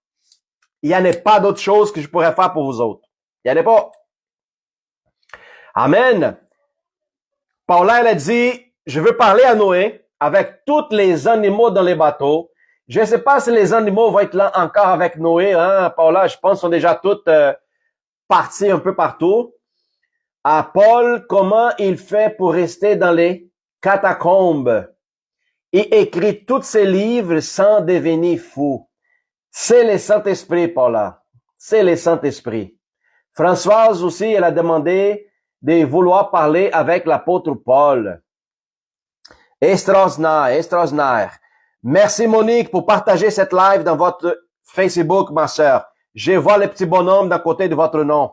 il n'y en a pas d'autre chose que je pourrais faire pour vous autres. Il n'y en a pas. Amen. Paul, elle a dit, je veux parler à Noé avec tous les animaux dans les bateaux. Je ne sais pas si les animaux vont être là encore avec Noé, hein, Paula, je pense qu'ils sont déjà tous partis un peu partout. À Paul, comment il fait pour rester dans les catacombes et écrit tous ses livres sans devenir fou? C'est le Saint-Esprit, Paula. C'est le Saint-Esprit. Françoise aussi, elle a demandé de vouloir parler avec l'apôtre Paul. Extraordinaire, extraordinaire. Merci Monique pour partager cette live dans votre Facebook, ma sœur. Je vois le petit bonhomme d'à côté de votre nom.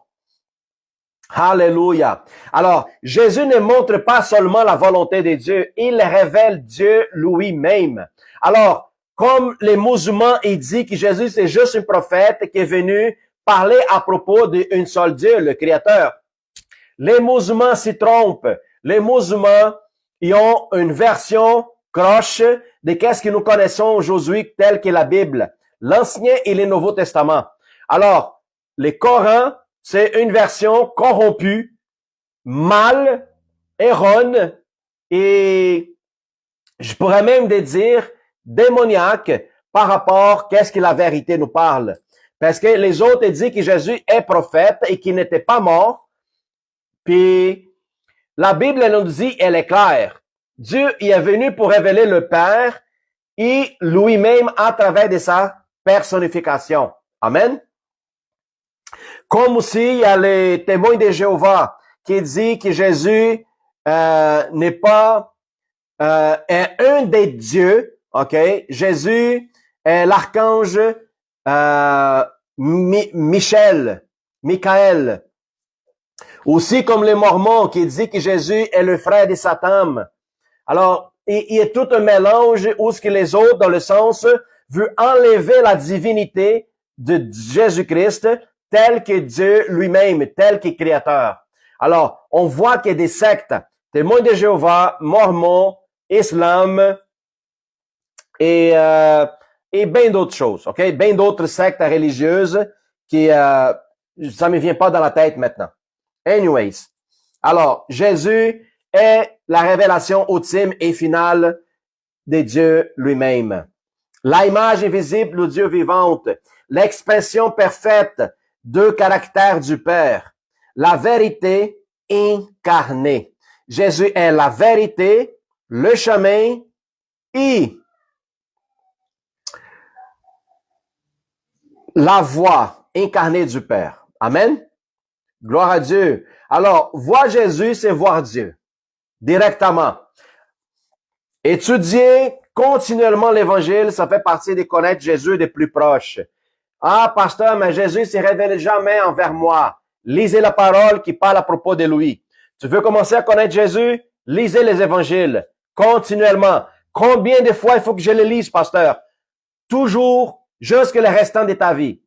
Alléluia. Alors, Jésus ne montre pas seulement la volonté de Dieu, il révèle Dieu lui-même. Alors, comme les musulmans, ils disent que Jésus, c'est juste un prophète qui est venu parler à propos d'un seul Dieu, le Créateur. Les musulmans s'y trompent. Les musulmans, ils ont une version croche de qu'est-ce que nous connaissons aujourd'hui tel que la Bible, l'Ancien et le Nouveau Testament. Alors, le Coran, c'est une version corrompue, mal, erronée et je pourrais même dire démoniaque par rapport à qu'est-ce que la vérité nous parle. Parce que les autres disent que Jésus est prophète et qu'il n'était pas mort. Puis la Bible elle nous dit, elle est claire. Dieu y est venu pour révéler le Père et lui-même à travers de sa personnification. Amen. Comme aussi, il y a les témoins de Jéhovah qui dit que Jésus n'est pas est un des dieux, ok? Jésus est l'archange Michaël. Aussi comme les Mormons qui disent que Jésus est le frère de Satan. Alors, il y a tout un mélange où ce que les autres, dans le sens, veulent enlever la divinité de Jésus-Christ tel que Dieu lui-même, tel que créateur. Alors, on voit qu'il y a des sectes, témoins de Jéhovah, Mormons, Islam et bien d'autres choses, ok? Bien d'autres sectes religieuses qui, ça me vient pas dans la tête maintenant. Anyways. Alors, Jésus est la révélation ultime et finale de Dieu lui-même. La image invisible du Dieu vivante, l'expression parfaite de caractère du Père, la vérité incarnée. Jésus est la vérité, le chemin et la voix incarnée du Père. Amen. Gloire à Dieu. Alors, voir Jésus, c'est voir Dieu directement. Étudier continuellement l'Évangile, ça fait partie de connaître Jésus de plus proche. Ah, pasteur, mais Jésus ne se révèle jamais envers moi. Lisez la parole qui parle à propos de lui. Tu veux commencer à connaître Jésus? Lisez les évangiles continuellement. Combien de fois il faut que je les lise, pasteur? Toujours, jusque le restant de ta vie.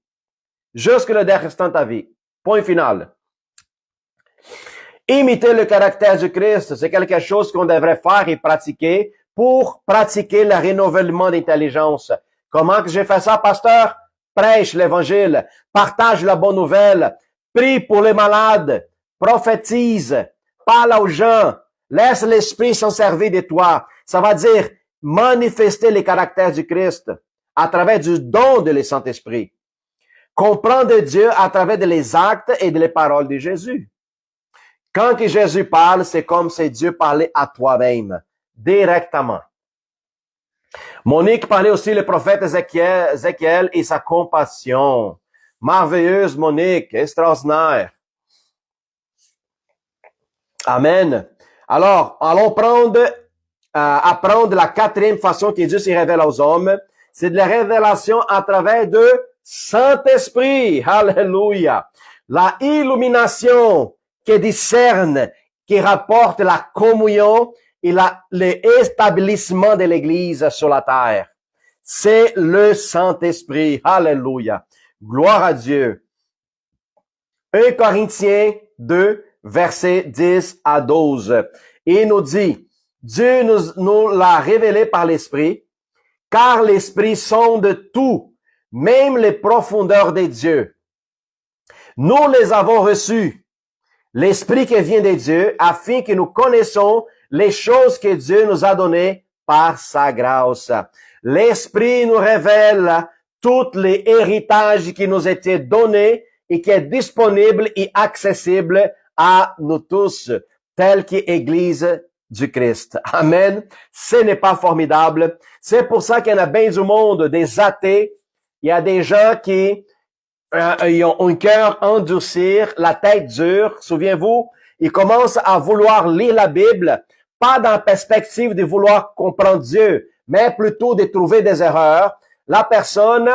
Jusque le restant de ta vie. Point final. Imiter le caractère du Christ, c'est quelque chose qu'on devrait faire et pratiquer pour pratiquer le renouvellement d'intelligence. Comment que j'ai fait ça, pasteur? Prêche l'évangile, partage la bonne nouvelle, prie pour les malades, prophétise, parle aux gens, laisse l'Esprit s'en servir de toi. Ça va dire manifester les caractères du Christ à travers du don de le Saint-Esprit. Comprendre Dieu à travers les actes et les paroles de Jésus. Quand que Jésus parle, c'est comme si Dieu parlait à toi-même, directement. Monique parlait aussi le prophète Ézéchiel et sa compassion. Merveilleuse Monique, extraordinaire. Amen. Alors, allons apprendre la quatrième façon que Dieu se révèle aux hommes. C'est de la révélation à travers de Saint-Esprit. Alléluia. La illumination qui discerne, qui rapporte la communion et l'établissement de l'Église sur la terre. C'est le Saint-Esprit. Alléluia. Gloire à Dieu. 1 Corinthiens 2, versets 10 à 12. Il nous dit, Dieu nous l'a révélé par l'Esprit, car l'Esprit sonde tout, même les profondeurs des dieux. Nous les avons reçus, l'Esprit qui vient de Dieu, afin que nous connaissions les choses que Dieu nous a données par sa grâce. L'Esprit nous révèle tous les héritages qui nous étaient donnés et qui est disponible et accessible à nous tous, tel qu'Église du Christ. Amen. Ce n'est pas formidable. C'est pour ça qu'il y en a bien du monde, des athées. Il y a des gens qui ils ont un cœur endurci, la tête dure. Souviens-vous, ils commencent à vouloir lire la Bible, pas dans la perspective de vouloir comprendre Dieu, mais plutôt de trouver des erreurs. La personne,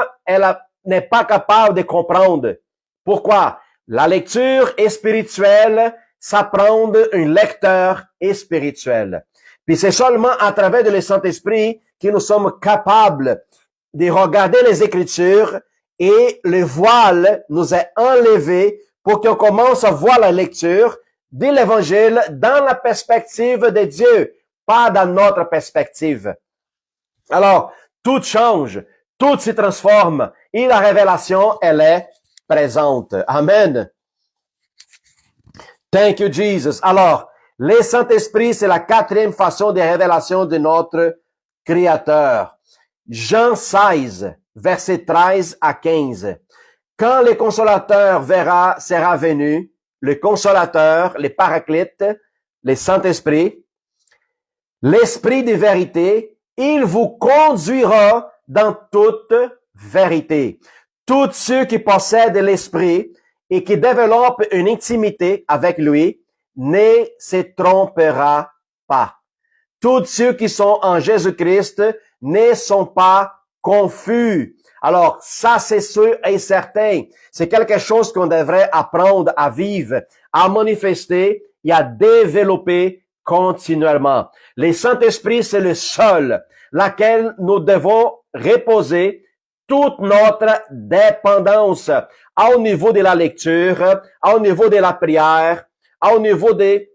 n'est pas capable de comprendre. Pourquoi? La lecture est spirituelle, ça prend un lecteur est spirituel. Puis c'est seulement à travers le Saint-Esprit que nous sommes capables de regarder les Écritures et le voile nous est enlevé pour qu'on commence à voir la lecture de l'Évangile dans la perspective de Dieu, pas dans notre perspective. Alors, tout change, tout se transforme et la révélation, elle est présente. Amen. Thank you, Jesus. Alors, le Saint-Esprit, c'est la quatrième façon de révélation de notre Créateur. Jean 16, versets 13 à 15. Quand le Consolateur sera venu, le Consolateur, le Paraclite, le Saint-Esprit, l'Esprit de vérité, il vous conduira dans toute vérité. Tous ceux qui possèdent l'Esprit et qui développent une intimité avec lui ne se trompera pas. Tous ceux qui sont en Jésus-Christ ne sont pas confus. Alors, ça, c'est sûr et certain. C'est quelque chose qu'on devrait apprendre à vivre, à manifester et à développer continuellement. Le Saint-Esprit, c'est le seul, laquelle nous devons reposer toute notre dépendance, au niveau de la lecture, au niveau de la prière, au niveau de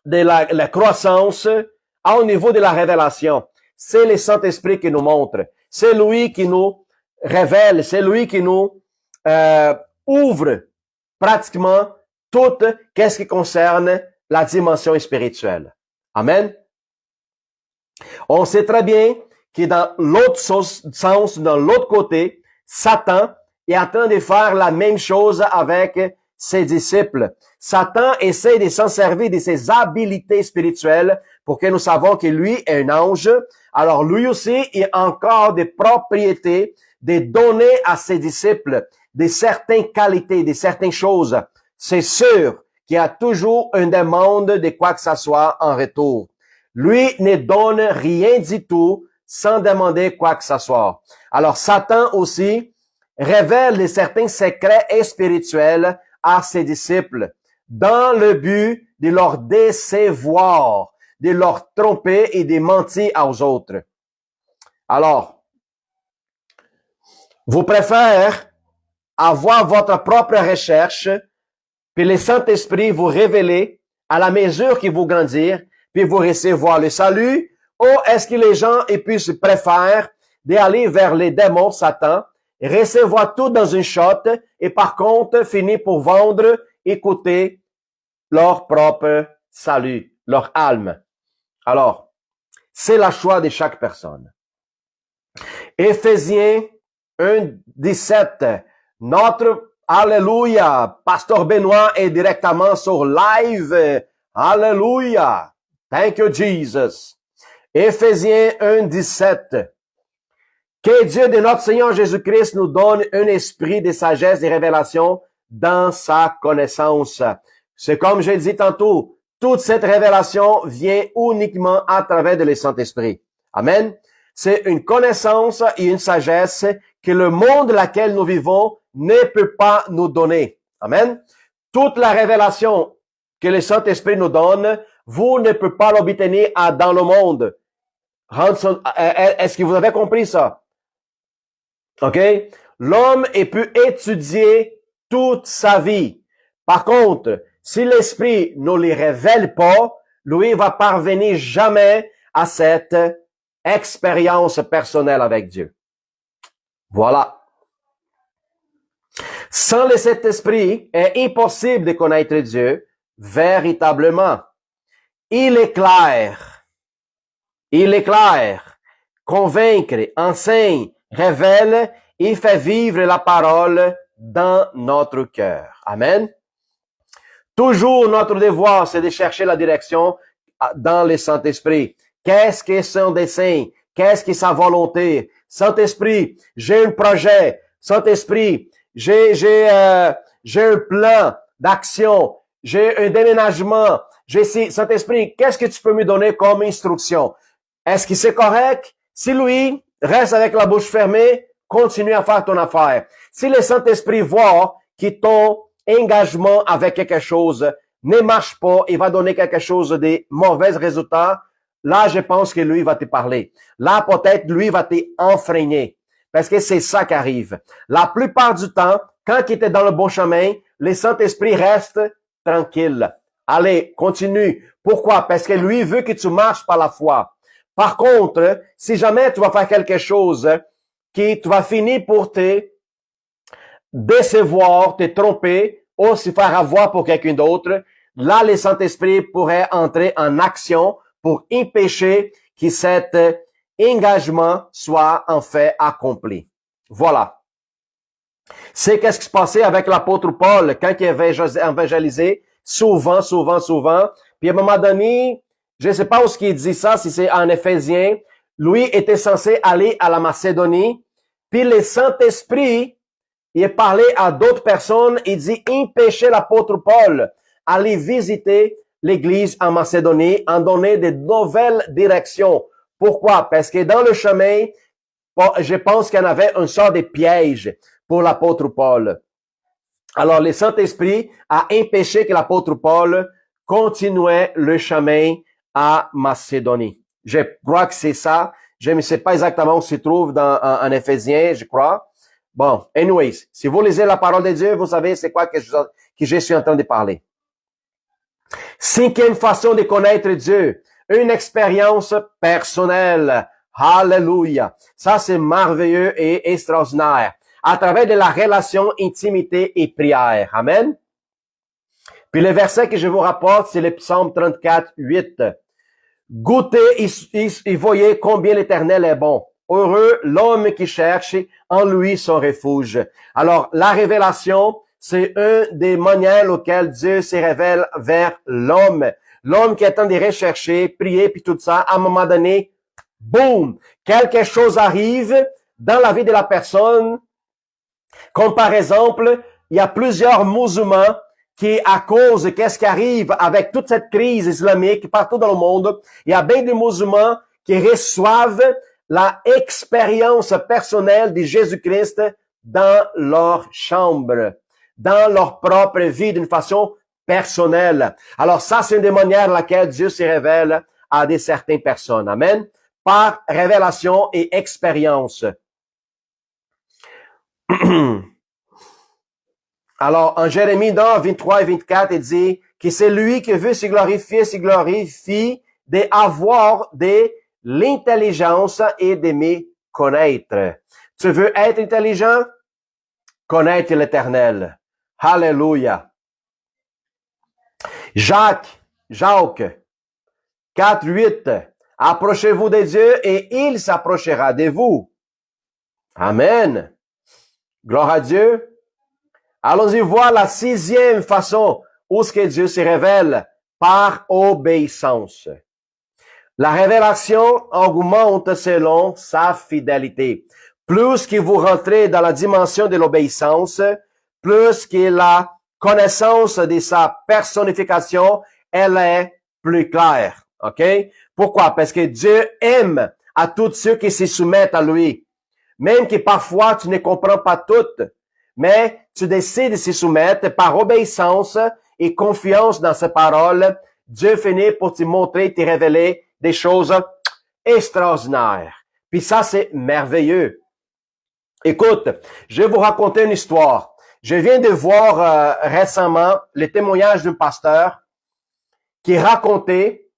la croissance, au niveau de la révélation. C'est le Saint-Esprit qui nous montre. C'est lui qui nous révèle. C'est lui qui nous ouvre pratiquement tout ce qui concerne la dimension spirituelle. Amen. On sait très bien que dans l'autre sens, dans l'autre côté, Satan est en train de faire la même chose avec ses disciples. Satan essaie de s'en servir de ses habiletés spirituelles pour que nous savons que lui est un ange. Alors lui aussi, il a encore des propriétés de donner à ses disciples de certaines qualités, de certaines choses. C'est sûr qu'il y a toujours une demande de quoi que ce soit en retour. Lui ne donne rien du tout sans demander quoi que ce soit. Alors Satan aussi révèle certains secrets spirituels à ses disciples dans le but de leur décevoir, de leur tromper et de mentir aux autres. Alors, vous préférez avoir votre propre recherche, puis le Saint-Esprit vous révéler à la mesure que vous grandir, puis vous recevoir le salut, ou est-ce que les gens préfèrent d'aller vers les démons, Satan, recevoir tout dans une shot, et par contre, finir pour vendre, écouter leur propre salut, leur âme. Alors, c'est le choix de chaque personne. Éphésiens 1:17. Notre Alléluia, Pasteur Benoît est directement sur live. Alléluia. Thank you, Jesus. Éphésiens 1:17. Que Dieu de notre Seigneur Jésus-Christ nous donne un esprit de sagesse et révélation dans sa connaissance. C'est comme j'ai dit tantôt, toute cette révélation vient uniquement à travers de le Saint-Esprit. Amen. C'est une connaissance et une sagesse que le monde dans lequel nous vivons ne peut pas nous donner. Amen. Toute la révélation que le Saint-Esprit nous donne, vous ne pouvez pas l'obtenir dans le monde. Est-ce que vous avez compris ça? OK? L'homme peut étudier toute sa vie. Par contre, si l'Esprit ne les révèle pas, lui va parvenir jamais à cette expérience personnelle avec Dieu. Voilà. Sans le Saint-Esprit, il est impossible de connaître Dieu véritablement. Il est clair. Il éclaire, convaincre, enseigne, révèle et fait vivre la parole dans notre cœur. Amen. Toujours notre devoir, c'est de chercher la direction dans le Saint-Esprit. Qu'est-ce que son dessein? Qu'est-ce que sa volonté? Saint-Esprit, j'ai un projet. Saint-Esprit, j'ai un plan d'action. J'ai un déménagement. Saint-Esprit, qu'est-ce que tu peux me donner comme instruction? Est-ce que c'est correct? Si oui, reste avec la bouche fermée, continue à faire ton affaire. Si le Saint-Esprit voit que ton engagement avec quelque chose ne marche pas et va donner quelque chose de mauvais résultats, là, je pense que lui va te parler. Là, peut-être, lui va te enfreiner. Parce que c'est ça qui arrive. La plupart du temps, quand tu es dans le bon chemin, le Saint-Esprit reste tranquille. Allez, continue. Pourquoi? Parce que lui veut que tu marches par la foi. Par contre, si jamais tu vas faire quelque chose qui tu vas finir pour te décevoir, te tromper, ou se faire avoir pour quelqu'un d'autre, là, le Saint-Esprit pourrait entrer en action pour empêcher que cet engagement soit en fait accompli. Voilà. C'est qu'est-ce qui se passait avec l'apôtre Paul quand il évangélisait souvent. Puis à un moment donné, je ne sais pas où ce qu'il dit ça, si c'est en Éphésiens, lui était censé aller à la Macédonie, puis le Saint-Esprit, il parlait à d'autres personnes, il dit empêcher l'apôtre Paul aller visiter l'église en Macédonie, en donner de nouvelles directions. Pourquoi? Parce que dans le chemin, je pense qu'il y en avait un sort de piège pour l'apôtre Paul. Alors, le Saint-Esprit a empêché que l'apôtre Paul continuait le chemin à Macédonie. Je crois que c'est ça. Je ne sais pas exactement où se trouve en Éphésiens, je crois. Bon, anyways, si vous lisez la parole de Dieu, vous savez c'est quoi que je suis en train de parler. Cinquième façon de connaître Dieu, une expérience personnelle. Alléluia. Ça, c'est merveilleux et extraordinaire. À travers de la relation, intimité et prière. Amen. Puis le verset que je vous rapporte, c'est le psaume 34, 8. Goûtez et voyez combien l'Éternel est bon. Heureux l'homme qui cherche en lui son refuge. Alors, la révélation, c'est une des manières auxquelles Dieu se révèle vers l'homme. L'homme qui est en train de rechercher, prier, puis tout ça, à un moment donné, boum, quelque chose arrive dans la vie de la personne. Comme par exemple, il y a plusieurs musulmans qui, à cause de qu'est-ce qui arrive avec toute cette crise islamique partout dans le monde, il y a bien des musulmans qui reçoivent la expérience personnelle de Jésus-Christ dans leur chambre, dans leur propre vie d'une façon personnelle. Alors ça, c'est une des manières laquelle Dieu se révèle à des certaines personnes. Amen. Par révélation et expérience. Alors, en Jérémie 9, 23 et 24, il dit que c'est lui qui veut se glorifie d'avoir de l'intelligence et de me connaître. Tu veux être intelligent? Connaître l'Éternel. Alléluia. Jacques 4, 8. Approchez-vous de Dieu et il s'approchera de vous. Amen. Gloire à Dieu. Allons-y voir la sixième façon où ce que Dieu se révèle, par obéissance. La révélation augmente selon sa fidélité. Plus que vous rentrez dans la dimension de l'obéissance, plus que la connaissance de sa personnification, elle est plus claire. OK? Pourquoi? Parce que Dieu aime à tous ceux qui se soumettent à lui. Même que parfois tu ne comprends pas tout, mais tu décides de se soumettre par obéissance et confiance dans ses paroles. Dieu finit pour te montrer, te révéler des choses extraordinaires. Puis ça, c'est merveilleux. Écoute, je vais vous raconter une histoire. Je viens de voir récemment le témoignage d'un pasteur qui racontait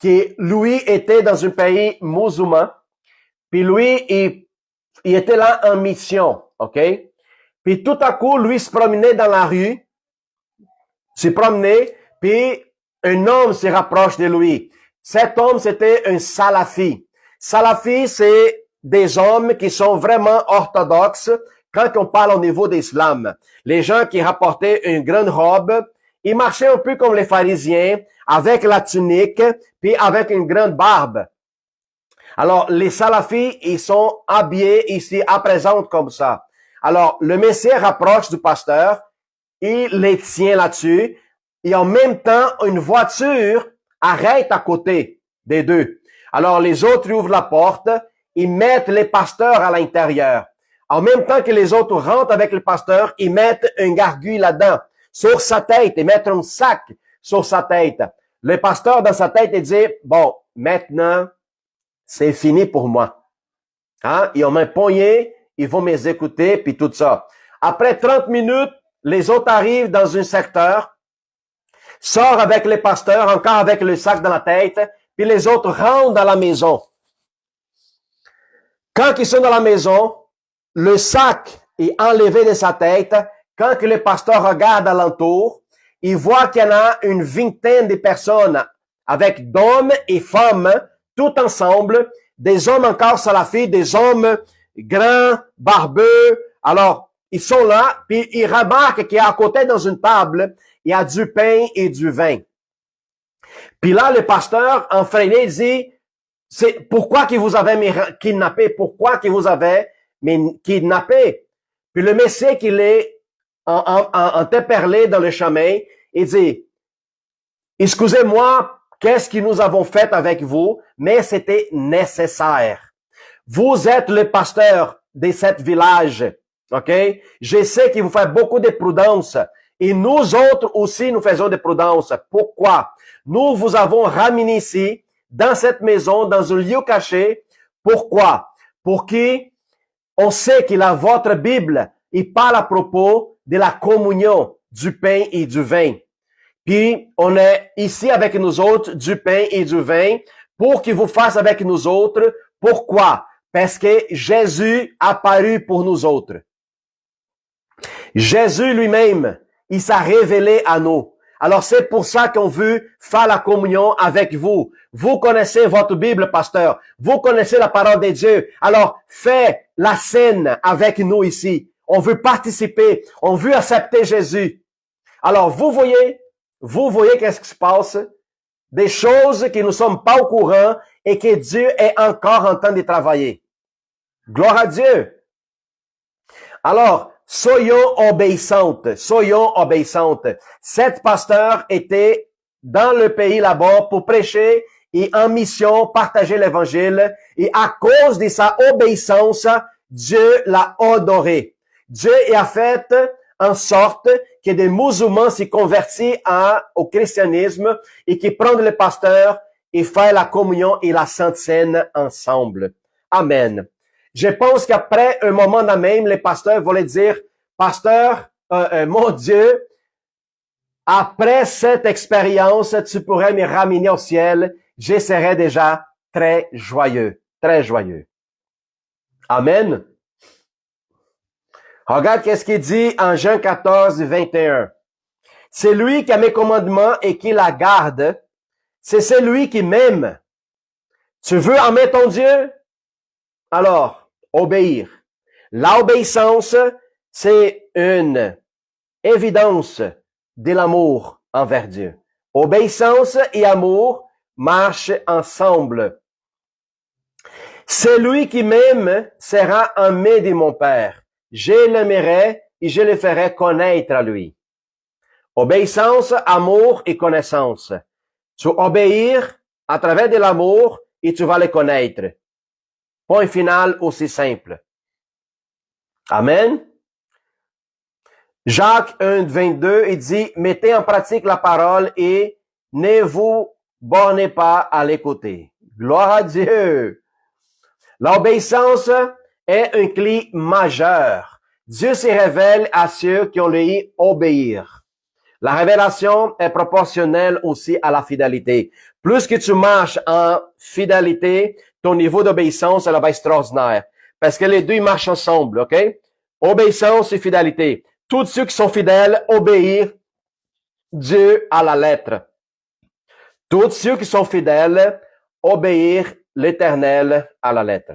que lui était dans un pays musulman, puis lui, il était là en mission, OK? Puis tout à coup, lui se promenait dans la rue, puis un homme se rapproche de lui. Cet homme, c'était un salafi. Salafis, c'est des hommes qui sont vraiment orthodoxes quand on parle au niveau d'islam. Les gens qui rapportaient une grande robe, ils marchaient un peu comme les pharisiens, avec la tunique, puis avec une grande barbe. Alors, les salafis, ils sont habillés ici, à présent comme ça. Alors, le Messie rapproche du pasteur, il les tient là-dessus, et en même temps, une voiture arrête à côté des deux. Alors, les autres ouvrent la porte, ils mettent les pasteurs à l'intérieur. En même temps que les autres rentrent avec le pasteur, ils mettent une gargouille là-dedans, sur sa tête, et mettent un sac sur sa tête. Le pasteur, dans sa tête, il dit, bon, maintenant, c'est fini pour moi. Hein? Ils ont main poignée, ils vont m'exécuter, puis tout ça. Après 30 minutes, les autres arrivent dans un secteur, sortent avec les pasteurs, encore avec le sac dans la tête, puis les autres rentrent dans la maison. Quand ils sont dans la maison, le sac est enlevé de sa tête. Quand que le pasteur regarde alentour, il voit qu'il y en a une vingtaine de personnes avec d'hommes et femmes, tout ensemble, des hommes encore salafis, des hommes grands, barbeux. Alors, ils sont là, puis ils remarquent qu'il y a à côté dans une table, il y a du pain et du vin. Puis là, le pasteur, enfreiné, dit, c'est pourquoi que vous avez kidnappé, pourquoi que vous avez kidnappé. Puis le Messie qui l'est en téperlé dans le chemin, il dit, excusez-moi, qu'est-ce que nous avons fait avec vous, mais c'était nécessaire. Vous êtes le pasteur de cet village, ok? Je sais que vous faites beaucoup de prudence, et nous autres aussi, nous faisons de prudence. Pourquoi? Nous vous avons ramené ici, dans cette maison, dans un lieu caché. Pourquoi? Pour qu'on sait que votre Bible, il parle à propos de la communion du pain et du vin. Puis, on est ici avec nous autres du pain et du vin pour qu'il vous fasse avec nous autres. Pourquoi? Parce que Jésus a apparu pour nous autres. Jésus lui-même, il s'est révélé à nous. Alors, c'est pour ça qu'on veut faire la communion avec vous. Vous connaissez votre Bible, pasteur. Vous connaissez la parole de Dieu. Alors, faites la scène avec nous ici. On veut participer. On veut accepter Jésus. Alors, vous voyez qu'est-ce qui se passe? Des choses que nous ne sommes pas au courant et que Dieu est encore en train de travailler. Gloire à Dieu. Alors, soyons obéissantes. Cet pasteur était dans le pays là-bas pour prêcher et en mission partager l'évangile. Et à cause de sa obéissance, Dieu l'a honoré. Dieu a fait en sorte que des musulmans s'y convertissent au christianisme et qui prennent le pasteur et font la communion et la Sainte Seine ensemble. Amen. Je pense qu'après un moment de même, les pasteurs voulaient dire, pasteur, mon Dieu, après cette expérience, tu pourrais me ramener au ciel. Je serais déjà très joyeux, très joyeux. Amen. Regarde qu'est-ce qu'il dit en Jean 14, 21. C'est lui qui a mes commandements et qui la garde. C'est celui qui m'aime. Tu veux aimer ton Dieu? Alors, obéir. L'obéissance, c'est une évidence de l'amour envers Dieu. Obéissance et amour marchent ensemble. Celui qui m'aime sera aimé de mon Père. Je l'aimerai et je le ferai connaître à lui. Obéissance, amour et connaissance. Tu vas obéir à travers de l'amour et tu vas le connaître. Point final aussi simple. Amen. Jacques 1, 22, il dit, mettez en pratique la parole et ne vous bornez pas à l'écouter. Gloire à Dieu. L'obéissance est un clé majeur. Dieu se révèle à ceux qui ont lui obéir. La révélation est proportionnelle aussi à la fidélité. Plus que tu marches en fidélité, ton niveau d'obéissance, elle va être extraordinaire. Parce que les deux marchent ensemble, ok? Obéissance et fidélité. Tous ceux qui sont fidèles obéissent Dieu à la lettre. Tous ceux qui sont fidèles obéissent l'Éternel à la lettre.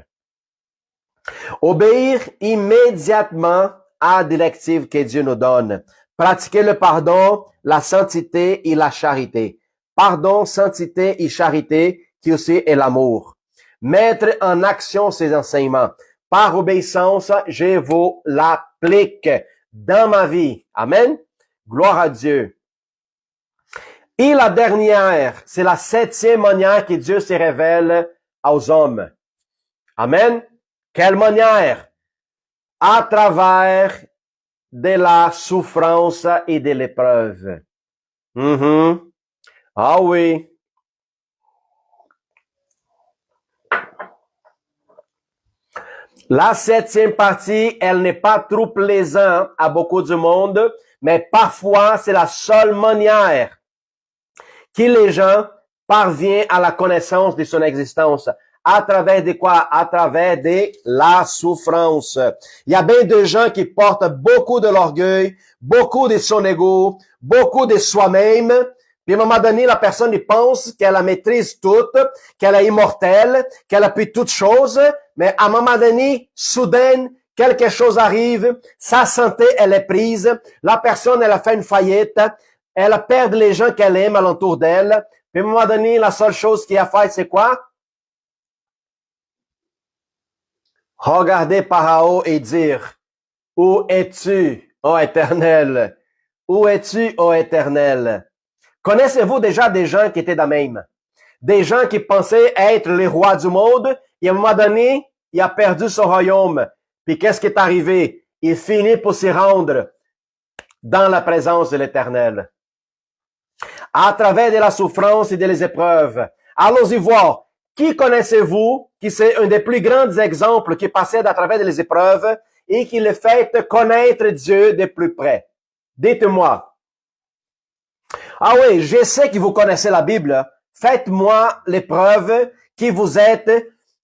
Obéir immédiatement à la directive que Dieu nous donne. Pratiquer le pardon, la sainteté et la charité. Pardon, sainteté et charité, qui aussi est l'amour. Mettre en action ces enseignements. Par obéissance, je vous l'applique dans ma vie. Amen. Gloire à Dieu. Et la dernière, c'est la 7e manière que Dieu se révèle aux hommes. Amen. Quelle manière? À travers de la souffrance et de l'épreuve. Ah oui. La 7e partie, elle n'est pas trop plaisante à beaucoup de monde, mais parfois c'est la seule manière que les gens parviennent à la connaissance de son existence. À travers de quoi? À travers de la souffrance. Il y a bien de gens qui portent beaucoup de l'orgueil, beaucoup de son ego, beaucoup de soi-même. Puis à un moment donné, la personne il pense qu'elle la maîtrise toute, qu'elle est immortelle, qu'elle a pu toutes choses. Mais à un moment donné, soudain, quelque chose arrive, sa santé, elle est prise. La personne, elle a fait une faillite. Elle a perdu les gens qu'elle aime alentour d'elle. Puis à un moment donné, la seule chose qu'il a fait, c'est quoi? Regarder par haut et dire, où es-tu, ô Éternel? Où es-tu, ô Éternel? Connaissez-vous déjà des gens qui étaient de même? Des gens qui pensaient être les rois du monde, et à un moment donné, il a perdu son royaume. Puis qu'est-ce qui est arrivé? Il finit pour s'y rendre dans la présence de l'Éternel. À travers de la souffrance et des épreuves. Allons-y voir. Qui connaissez-vous qui c'est un des plus grands exemples qui passait à travers des épreuves et qui le fait connaître Dieu de plus près? Dites-moi. Ah oui, je sais que vous connaissez la Bible. Faites-moi l'épreuve que vous êtes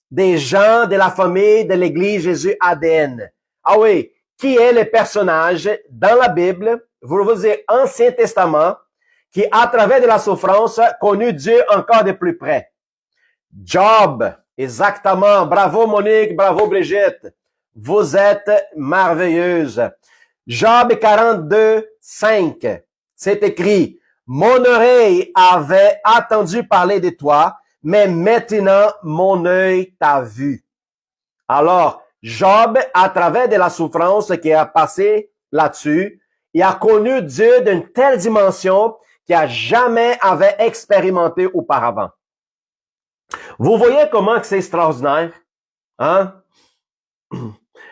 des gens de la famille de l'Église Jésus ADN. Ah oui, qui est le personnage dans la Bible, vous vous dites Ancien Testament, qui à travers de la souffrance connu Dieu encore de plus près? Job, exactement. Bravo Monique, bravo Brigitte. Vous êtes merveilleuse. Job 42, 5. C'est écrit, mon oreille avait entendu parler de toi, mais maintenant mon œil t'a vu. Alors, Job, à travers de la souffrance qui a passé là-dessus, il a connu Dieu d'une telle dimension qu'il a jamais avait expérimenté auparavant. Vous voyez comment c'est extraordinaire, hein?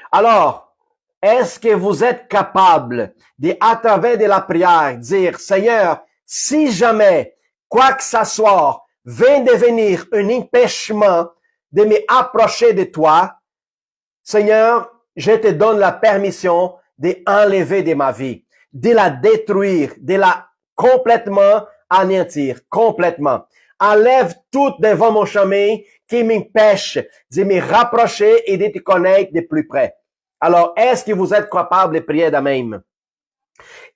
Alors, est-ce que vous êtes capable de, à travers de la prière, dire, Seigneur, si jamais, quoi que ce soit, vient devenir un empêchement de me approcher de toi, Seigneur, je te donne la permission d'enlever de ma vie, de la détruire, de la complètement anéantir, complètement. Enlève tout devant mon chemin qui m'empêche de me rapprocher et de te connaître de plus près. Alors, est-ce que vous êtes capable de prier de même?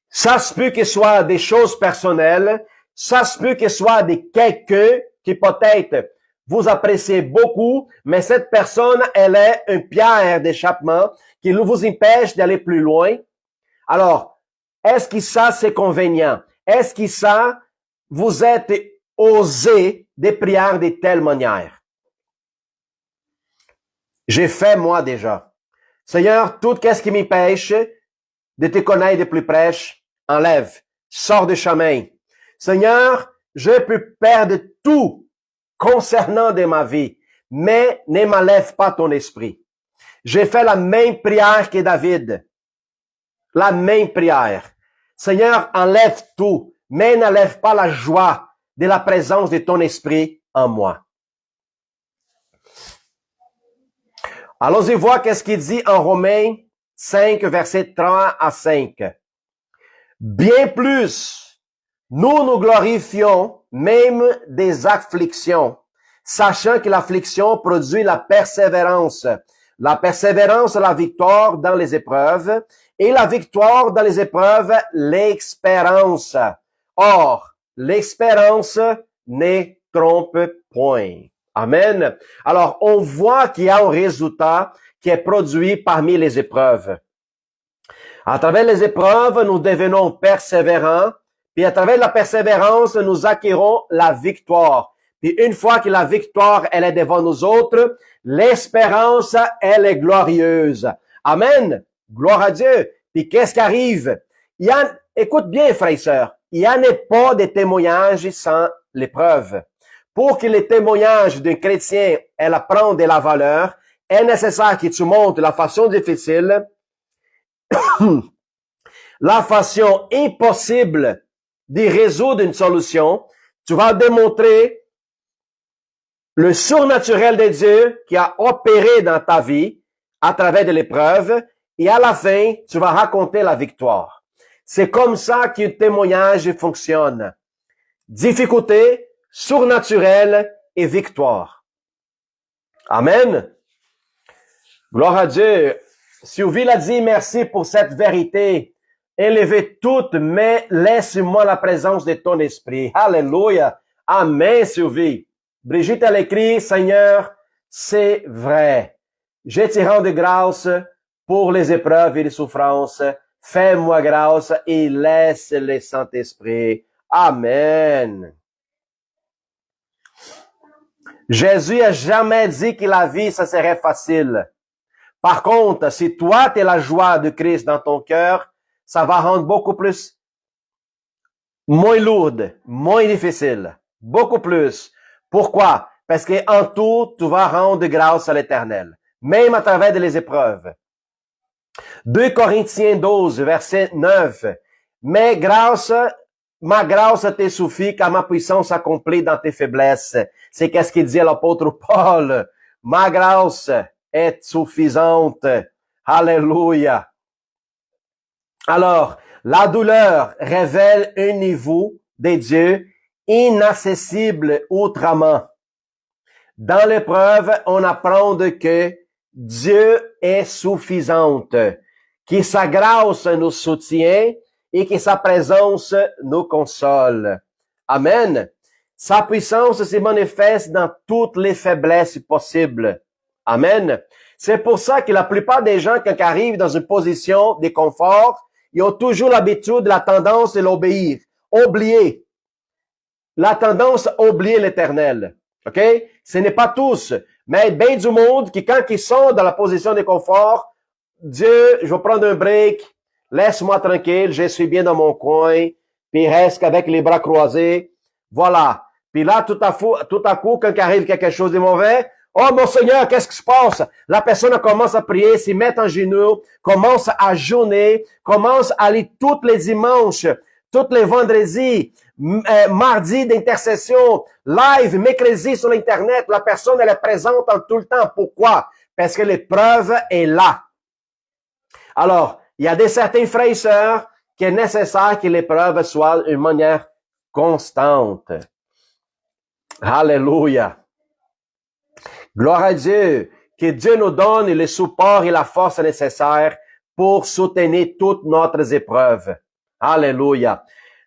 Ça se peut que ce soit des choses personnelles, ça se peut que ce soit de quelqu'un qui peut-être vous appréciez beaucoup, mais cette personne, elle est une pierre d'échappement qui vous empêche d'aller plus loin. Alors, est-ce que ça, c'est convenient? Est-ce que ça, vous êtes osé des prières de telle manière? J'ai fait moi déjà. Seigneur, tout ce qui m'empêche de te connaître de plus près, enlève, sors du chemin. Seigneur, je peux perdre tout concernant de ma vie, mais ne m'enlève pas ton esprit. J'ai fait la même prière que David. La même prière. Seigneur, enlève tout, mais n'enlève pas la joie de la présence de ton esprit en moi. Allons-y voir qu'est-ce qu'il dit en Romains 5, versets 3 à 5. Bien plus, nous glorifions même des afflictions, sachant que l'affliction produit la persévérance. La persévérance, la victoire dans les épreuves, et la victoire dans les épreuves, l'espérance. Or, l'espérance ne trompe point. Amen. Alors, on voit qu'il y a un résultat qui est produit parmi les épreuves. À travers les épreuves, nous devenons persévérants, puis à travers la persévérance, nous acquérons la victoire. Puis une fois que la victoire, elle est devant nous autres, l'espérance, elle est glorieuse. Amen. Gloire à Dieu. Puis qu'est-ce qui arrive? Écoute bien, frères et sœurs, il n'y en a pas de témoignage sans l'épreuve. Pour que les témoignages d'un chrétien elles prennent de la valeur, est nécessaire que tu montres la façon difficile, la façon impossible de résoudre une solution. Tu vas démontrer le surnaturel de Dieu qui a opéré dans ta vie à travers de l'épreuve, et à la fin, tu vas raconter la victoire. C'est comme ça qu'un témoignage fonctionne. Difficulté, surnaturel et victoire. Amen. Gloire à Dieu. Sylvie l'a dit, merci pour cette vérité. Élevez toutes, mais laisse-moi la présence de ton esprit. Alléluia. Amen, Sylvie. Brigitte, elle écrit, Seigneur, c'est vrai. Je te rends de grâce pour les épreuves et les souffrances. Fais-moi grâce et laisse le Saint-Esprit. Amen. Jésus a jamais dit que la vie, ça serait facile. Par contre, si toi, tu as la joie de Christ dans ton cœur, ça va rendre beaucoup plus, moins lourde, moins difficile, beaucoup plus. Pourquoi? Parce qu'en tout, tu vas rendre grâce à l'Éternel, même à travers les épreuves. 2 Corinthiens 12, verset 9. Mais ma grâce te suffit car ma puissance accomplie dans tes faiblesses. C'est qu'est-ce qu'il dit à l'apôtre Paul. Ma grâce est suffisante. Alléluia. Alors, la douleur révèle un niveau de Dieu inaccessible autrement. Dans l'épreuve, on apprend que Dieu est suffisante, que sa grâce nous soutient et que sa présence nous console. Amen. Sa puissance se manifeste dans toutes les faiblesses possibles. Amen. C'est pour ça que la plupart des gens, quand ils arrivent dans une position de confort, ils ont toujours l'habitude, la tendance de l'obéir. Oublier. La tendance à oublier l'Éternel. OK? Ce n'est pas tous, mais bien du monde qui, quand ils sont dans la position de confort, Dieu, je vais prendre un break, laisse-moi tranquille, je suis bien dans mon coin, puis reste avec les bras croisés. Voilà. Puis là, tout à coup, quand il arrive quelque chose de mauvais, oh mon Seigneur, qu'est-ce qui se passe? La personne commence à prier, s'y met en genoux, commence à jeûner, commence à aller tous les dimanches, tous les vendredis, mardi d'intercession, live, mercredi sur l'Internet. La personne, elle est présente en tout le temps. Pourquoi? Parce que l'épreuve est là. Alors, il y a des certains frères et sœurs qu'il est nécessaire que l'épreuve soit d'une manière constante. Alléluia. Gloire à Dieu. Que Dieu nous donne le support et la force nécessaires pour soutenir toutes notre épreuves. Alléluia.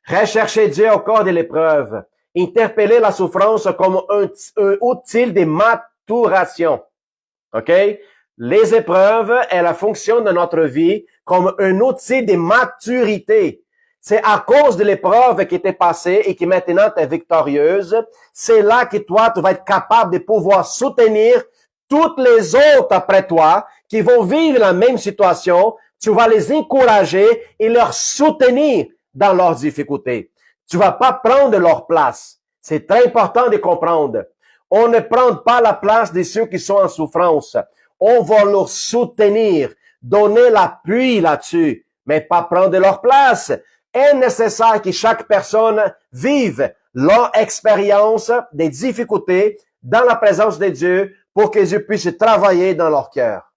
Recherchez Dieu au cours de l'épreuve. Interpellez la souffrance comme un outil de maturation. OK? Les épreuves, elles fonctionnent dans notre vie comme un outil de maturité. C'est à cause de l'épreuve qui t'est passée et qui maintenant t'es victorieuse. C'est là que toi, tu vas être capable de pouvoir soutenir toutes les autres après toi qui vont vivre la même situation. Tu vas les encourager et leur soutenir dans leurs difficultés. Tu vas pas prendre leur place. C'est très important de comprendre. On ne prend pas la place de ceux qui sont en souffrance. On va leur soutenir, donner l'appui là-dessus, mais pas prendre leur place. Est nécessaire que chaque personne vive leur expérience des difficultés dans la présence de Dieu pour que Dieu puisse travailler dans leur cœur.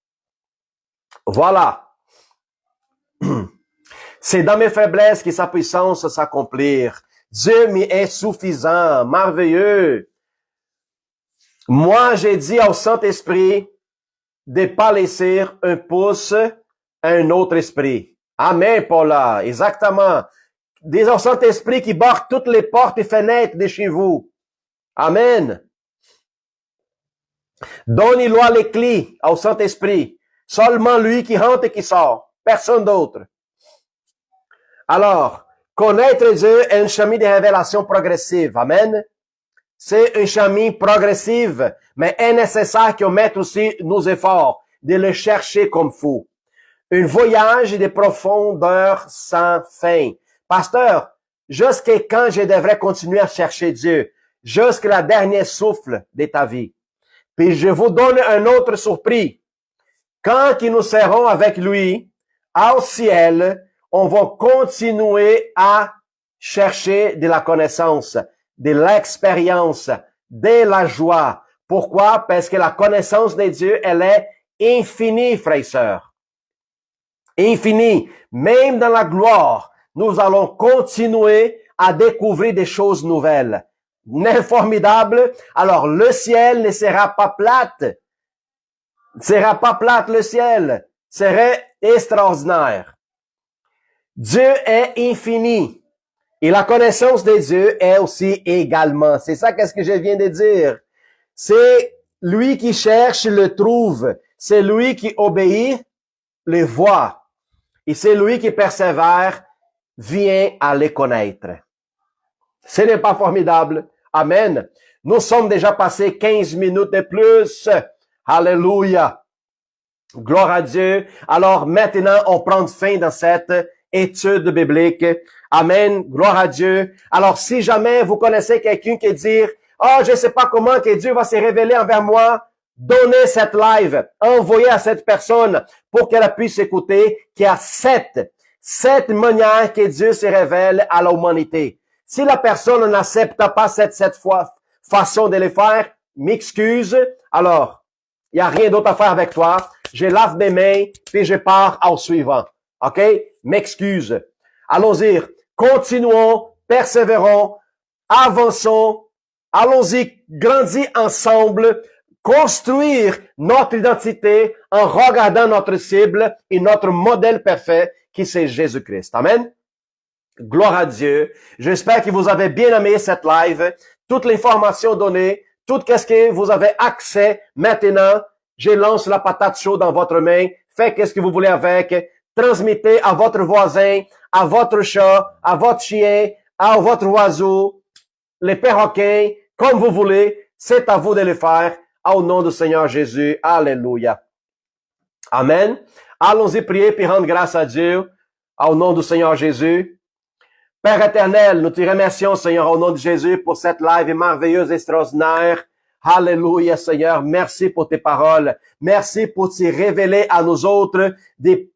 Voilà. C'est dans mes faiblesses que sa puissance s'accomplir. Dieu m'y est suffisant, merveilleux. Moi, j'ai dit au Saint-Esprit de pas laisser un pouce à un autre esprit. Amen, Paula. Exactement. Dis au Saint-Esprit qui barre toutes les portes et fenêtres de chez vous. Amen. Donne-lui les clés au Saint-Esprit. Seulement lui qui rentre et qui sort. Personne d'autre. Alors, connaître Dieu est un chemin de révélation progressive. Amen. C'est un chemin progressif, mais est nécessaire qu'on mette aussi nos efforts de le chercher comme fou. Un voyage de profondeur sans fin. Pasteur, jusqu'à quand je devrais continuer à chercher Dieu? Jusqu'à la dernière souffle de ta vie. Puis je vous donne un autre surpris. Quand nous serons avec lui au ciel, on va continuer à chercher de la connaissance, de l'expérience, de la joie. Pourquoi? Parce que la connaissance de Dieu, elle est infinie, frères et sœurs. Infinie. Même dans la gloire, nous allons continuer à découvrir des choses nouvelles. Formidable. Alors, le ciel ne sera pas plate. Ne sera pas plate le ciel. Serait extraordinaire. Dieu est infini. Et la connaissance de Dieu est aussi également. C'est ça qu'est-ce que je viens de dire. C'est lui qui cherche, le trouve. C'est lui qui obéit, le voit. Et c'est lui qui persévère, vient à les connaître. Ce n'est pas formidable. Amen. Nous sommes déjà passés 15 minutes de plus. Alléluia. Gloire à Dieu. Alors maintenant, on prend fin dans cette étude biblique. Amen. Gloire à Dieu. Alors si jamais vous connaissez quelqu'un qui dit, oh, je ne sais pas comment que Dieu va se révéler envers moi, donnez cette live, envoyez à cette personne pour qu'elle puisse écouter qu'il y a sept manières que Dieu se révèle à l'humanité. Si la personne n'accepte pas cette façon de le faire, m'excuse, alors, il n'y a rien d'autre à faire avec toi. Je lave mes mains, puis je pars au suivant. OK? M'excuse. Allons-y. Continuons, persévérons, avançons. Allons-y, grandis ensemble, construire notre identité en regardant notre cible et notre modèle parfait qui c'est Jésus-Christ. Amen. Gloire à Dieu. J'espère que vous avez bien aimé cette live. Toutes les informations données, tout ce que vous avez accès maintenant, je lance la patate chaude dans votre main. Faites ce que vous voulez avec. Transmettez à votre voisin, à votre chat, à votre chien, à votre oiseau, les perroquets, comme vous voulez. C'est à vous de le faire. Au nom du Seigneur Jésus. Alléluia. Amen. Allons-y prier puis rendre grâce à Dieu. Au nom du Seigneur Jésus. Père éternel, nous te remercions, Seigneur, au nom de Jésus, pour cette live merveilleuse, extraordinaire. Alléluia, Seigneur. Merci pour tes paroles. Merci pour te révéler à nous autres des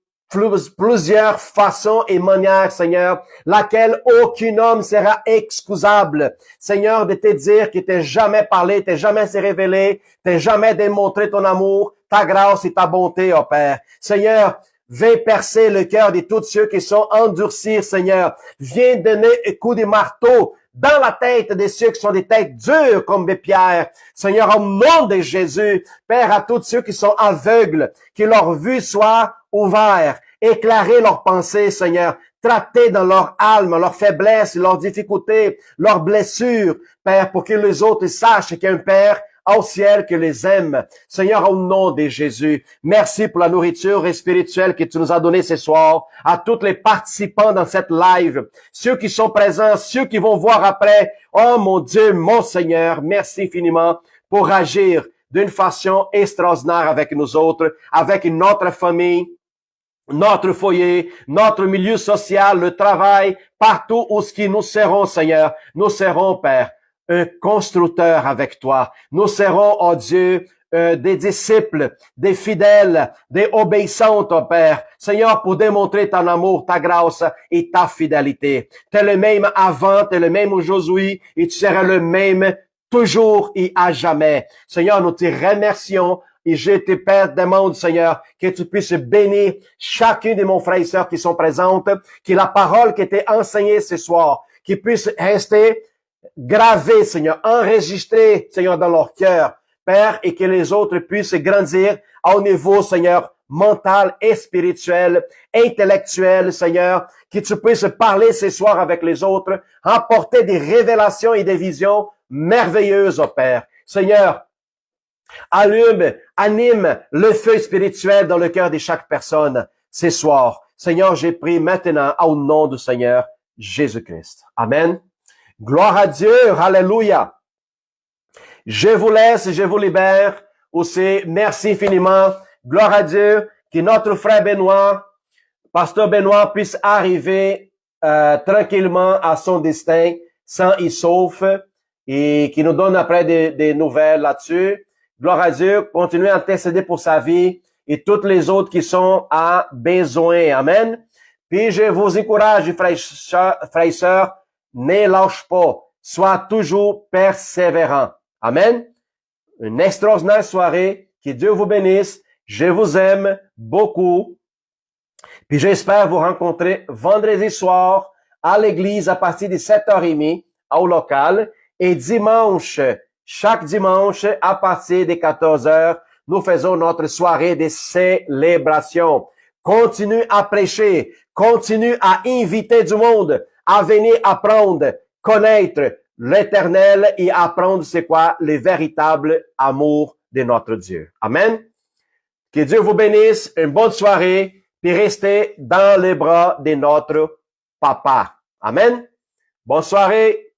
plusieurs façons et manières, Seigneur, laquelle aucun homme sera excusable. Seigneur, de te dire qu'il t'est jamais parlé, t'es jamais se révélé, t'es jamais démontré ton amour, ta grâce et ta bonté, oh Père. Seigneur, viens percer le cœur de tous ceux qui sont endurcis, Seigneur. Viens donner un coup de marteau dans la tête de ceux qui sont des têtes dures comme des pierres. Seigneur, au nom de Jésus, Père, à tous ceux qui sont aveugles, que leur vue soit ouverte, éclairer leurs pensées, Seigneur. Traiter dans leur âme, leurs faiblesses, leurs difficultés, leurs blessures, Père, pour que les autres sachent qu'il y a un Père au ciel que les aime. Seigneur, au nom de Jésus, merci pour la nourriture spirituelle que tu nous as donnée ce soir, à tous les participants dans cette live, ceux qui sont présents, ceux qui vont voir après. Oh mon Dieu, mon Seigneur, merci infiniment pour agir d'une façon extraordinaire avec nous autres, avec notre famille, notre foyer, notre milieu social, le travail, partout où nous serons, Seigneur, nous serons, Père, un constructeur avec toi. Nous serons, oh Dieu, des disciples, des fidèles, des obéissantes, oh Père. Seigneur, pour démontrer ton amour, ta grâce et ta fidélité. T'es le même avant, t'es le même aujourd'hui et tu seras le même toujours et à jamais. Seigneur, nous te remercions. Et je te Père demande, Seigneur, que tu puisses bénir chacun de mes frères et sœurs qui sont présentes, que la parole qui était enseignée ce soir, qui puisse rester gravée, Seigneur, enregistrée, Seigneur, dans leur cœur, Père, et que les autres puissent grandir au niveau, Seigneur, mental et spirituel, intellectuel, Seigneur, que tu puisses parler ce soir avec les autres, apporter des révélations et des visions merveilleuses, oh Père. Seigneur, Anime le feu spirituel dans le cœur de chaque personne ce soir. Seigneur, j'ai pris maintenant au nom du Seigneur Jésus-Christ. Amen. Gloire à Dieu. Alléluia. Je vous laisse, je vous libère aussi. Merci infiniment. Gloire à Dieu. Que notre frère Benoît, pasteur Benoît, puisse arriver tranquillement à son destin, sans y sauf, et qui nous donne après des nouvelles là-dessus. Gloire à Dieu. Continuez à intercéder pour sa vie et toutes les autres qui sont à besoin. Amen. Puis je vous encourage, frères et sœurs, ne lâche pas. Sois toujours persévérant. Amen. Une extraordinaire soirée. Que Dieu vous bénisse. Je vous aime beaucoup. Puis j'espère vous rencontrer vendredi soir à l'église à partir de 7h30 au local. Et dimanche, chaque dimanche à partir de 14h, nous faisons notre soirée de célébration. Continue à prêcher. Continue à inviter du monde à venir apprendre, connaître l'Éternel et apprendre c'est quoi le véritable amour de notre Dieu. Amen. Que Dieu vous bénisse, une bonne soirée, puis restez dans les bras de notre Papa. Amen. Bonne soirée.